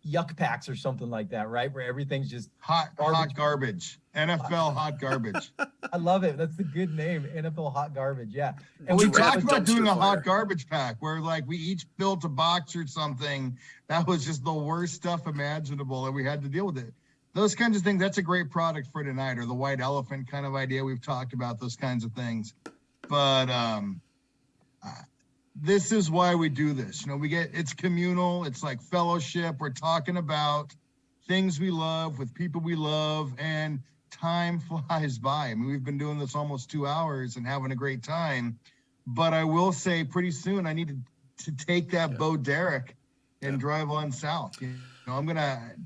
Yuck Packs or something like that, right? Where everything's just hot garbage. NFL hot garbage. I love it. That's a good name, NFL hot garbage. Yeah. And we talked about doing a hot garbage pack where like we each built a box or something that was just the worst stuff imaginable and we had to deal with it. those kinds of things. That's a great product for tonight, or the white elephant kind of idea. We've talked about those kinds of things, but this is why we do this. You know, it's communal. It's like fellowship. We're talking about things we love with people we love, and time flies by. I mean, we've been doing this almost 2 hours and having a great time. But I will say, pretty soon I need to take that Bo Derek and drive on south. You know,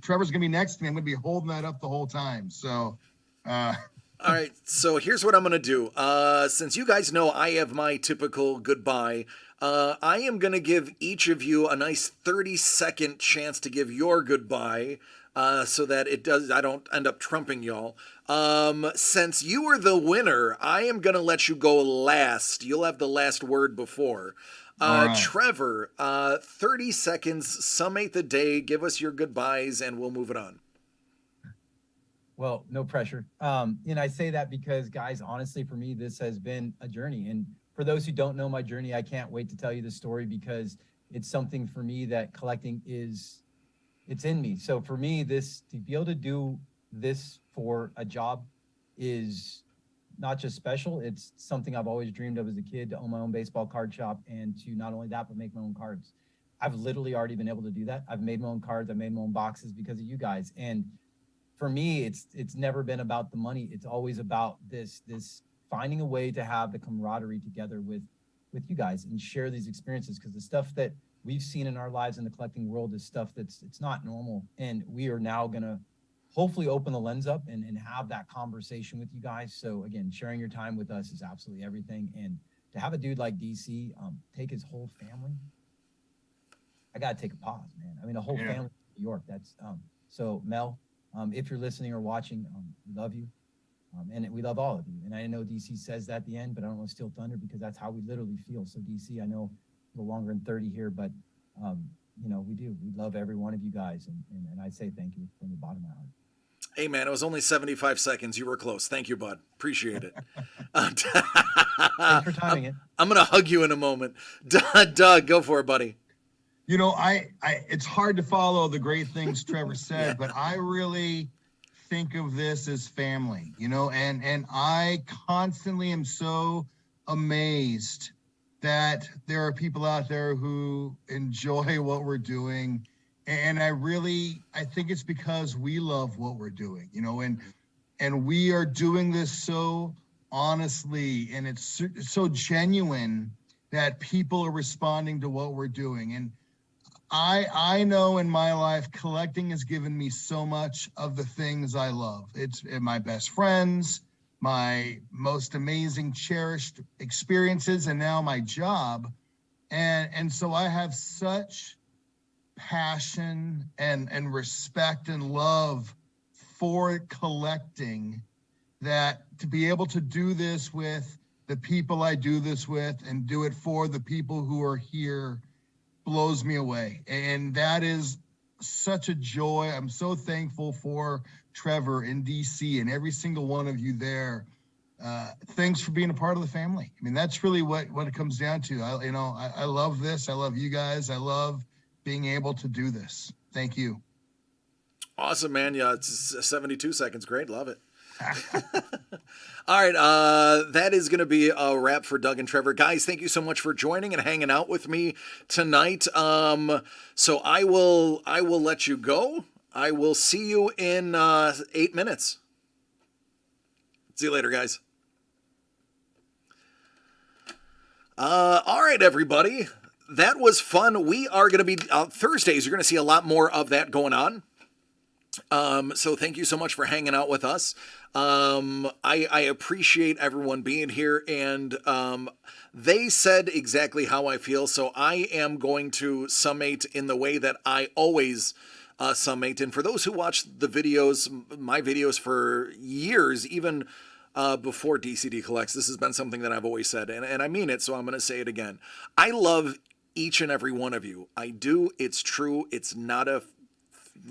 Trevor's gonna be next to me. I'm gonna be holding that up the whole time. So all right, so here's what I'm gonna do. Since you guys know I have my typical goodbye, I am gonna give each of you a nice 30-second chance to give your goodbye, so that I don't end up trumping y'all. Since you are the winner, I am gonna let you go last. You'll have the last word before. All right. Trevor, 30 seconds, summate the day, give us your goodbyes, and we'll move it on. Well, no pressure. I say that because, guys, honestly, for me, this has been a journey. And for those who don't know my journey, I can't wait to tell you the story, because it's something for me that collecting it's in me. So for me, to be able to do this for a job is not just special. It's something I've always dreamed of as a kid, to own my own baseball card shop, and to not only that, but make my own cards. I've literally already been able to do that. I've made my own cards. I've made my own boxes because of you guys. And for me, it's never been about the money. It's always about this finding a way to have the camaraderie together with you guys and share these experiences, because the stuff that we've seen in our lives in the collecting world is stuff it's not normal. And we are now going to hopefully open the lens up and have that conversation with you guys. So again, sharing your time with us is absolutely everything. And to have a dude like DC take his whole family, I got to take a pause, man. I mean, a whole family in New York. That's so Mel, if you're listening or watching, we love you. And we love all of you. And I know DC says that at the end, but I don't want to steal thunder, because that's how we literally feel. So DC, I know a little longer than 30 here, but we do. We love every one of you guys. And I say thank you from the bottom of my heart. Hey, man, it was only 75 seconds. You were close. Thank you, bud. Appreciate it. Thanks for timing it. I'm going to hug you in a moment. Doug, go for it, buddy. You know, it's hard to follow the great things Trevor said, but I really think of this as family, and I constantly am so amazed that there are people out there who enjoy what we're doing. And I think it's because we love what we're doing, and we are doing this so honestly, and it's so genuine that people are responding to what we're doing. And I know in my life, collecting has given me so much of the things I love. It's my best friends, my most amazing, cherished experiences, and now my job. And so I have such passion and respect and love for collecting, that to be able to do this with the people I do this with and do it for the people who are here blows me away. And that is such a joy. I'm so thankful for Trevor and DC and every single one of you there. Thanks for being a part of the family. I mean, that's really what it comes down to. I love this. I love you guys. I love being able to do this. Thank you. Awesome, man. Yeah, it's 72 seconds. Great. Love it. All right. That is going to be a wrap for Doug and Trevor. Guys, thank you so much for joining and hanging out with me tonight. So I will let you go. I will see you in 8 minutes. See you later, guys. All right, everybody. That was fun. We are going to be Thursdays. You're going to see a lot more of that going on. So thank you so much for hanging out with us. I appreciate everyone being here, and they said exactly how I feel. So I am going to summate in the way that I always summate. And for those who watched the videos, my videos for years, even before DCD Collects, this has been something that I've always said, and I mean it, so I'm going to say it again. I love each and every one of you. I do. It's true. It's not a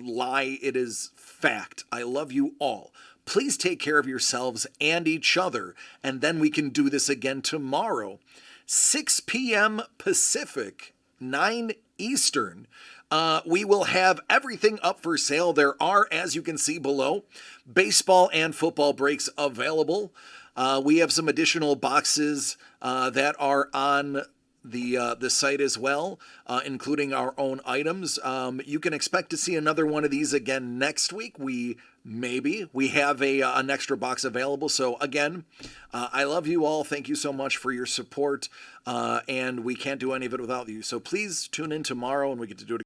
lie. It is fact. I love you all. Please take care of yourselves and each other, and then we can do this again tomorrow, 6 p.m. Pacific, 9 Eastern. we will have everything up for sale. There are, as you can see below, baseball and football breaks available. We have some additional boxes that are on the site as well, including our own items. You can expect to see another one of these again next week. We have an extra box available. So again, I love you all. Thank you so much for your support, and we can't do any of it without you. So please tune in tomorrow, and we get to do it again.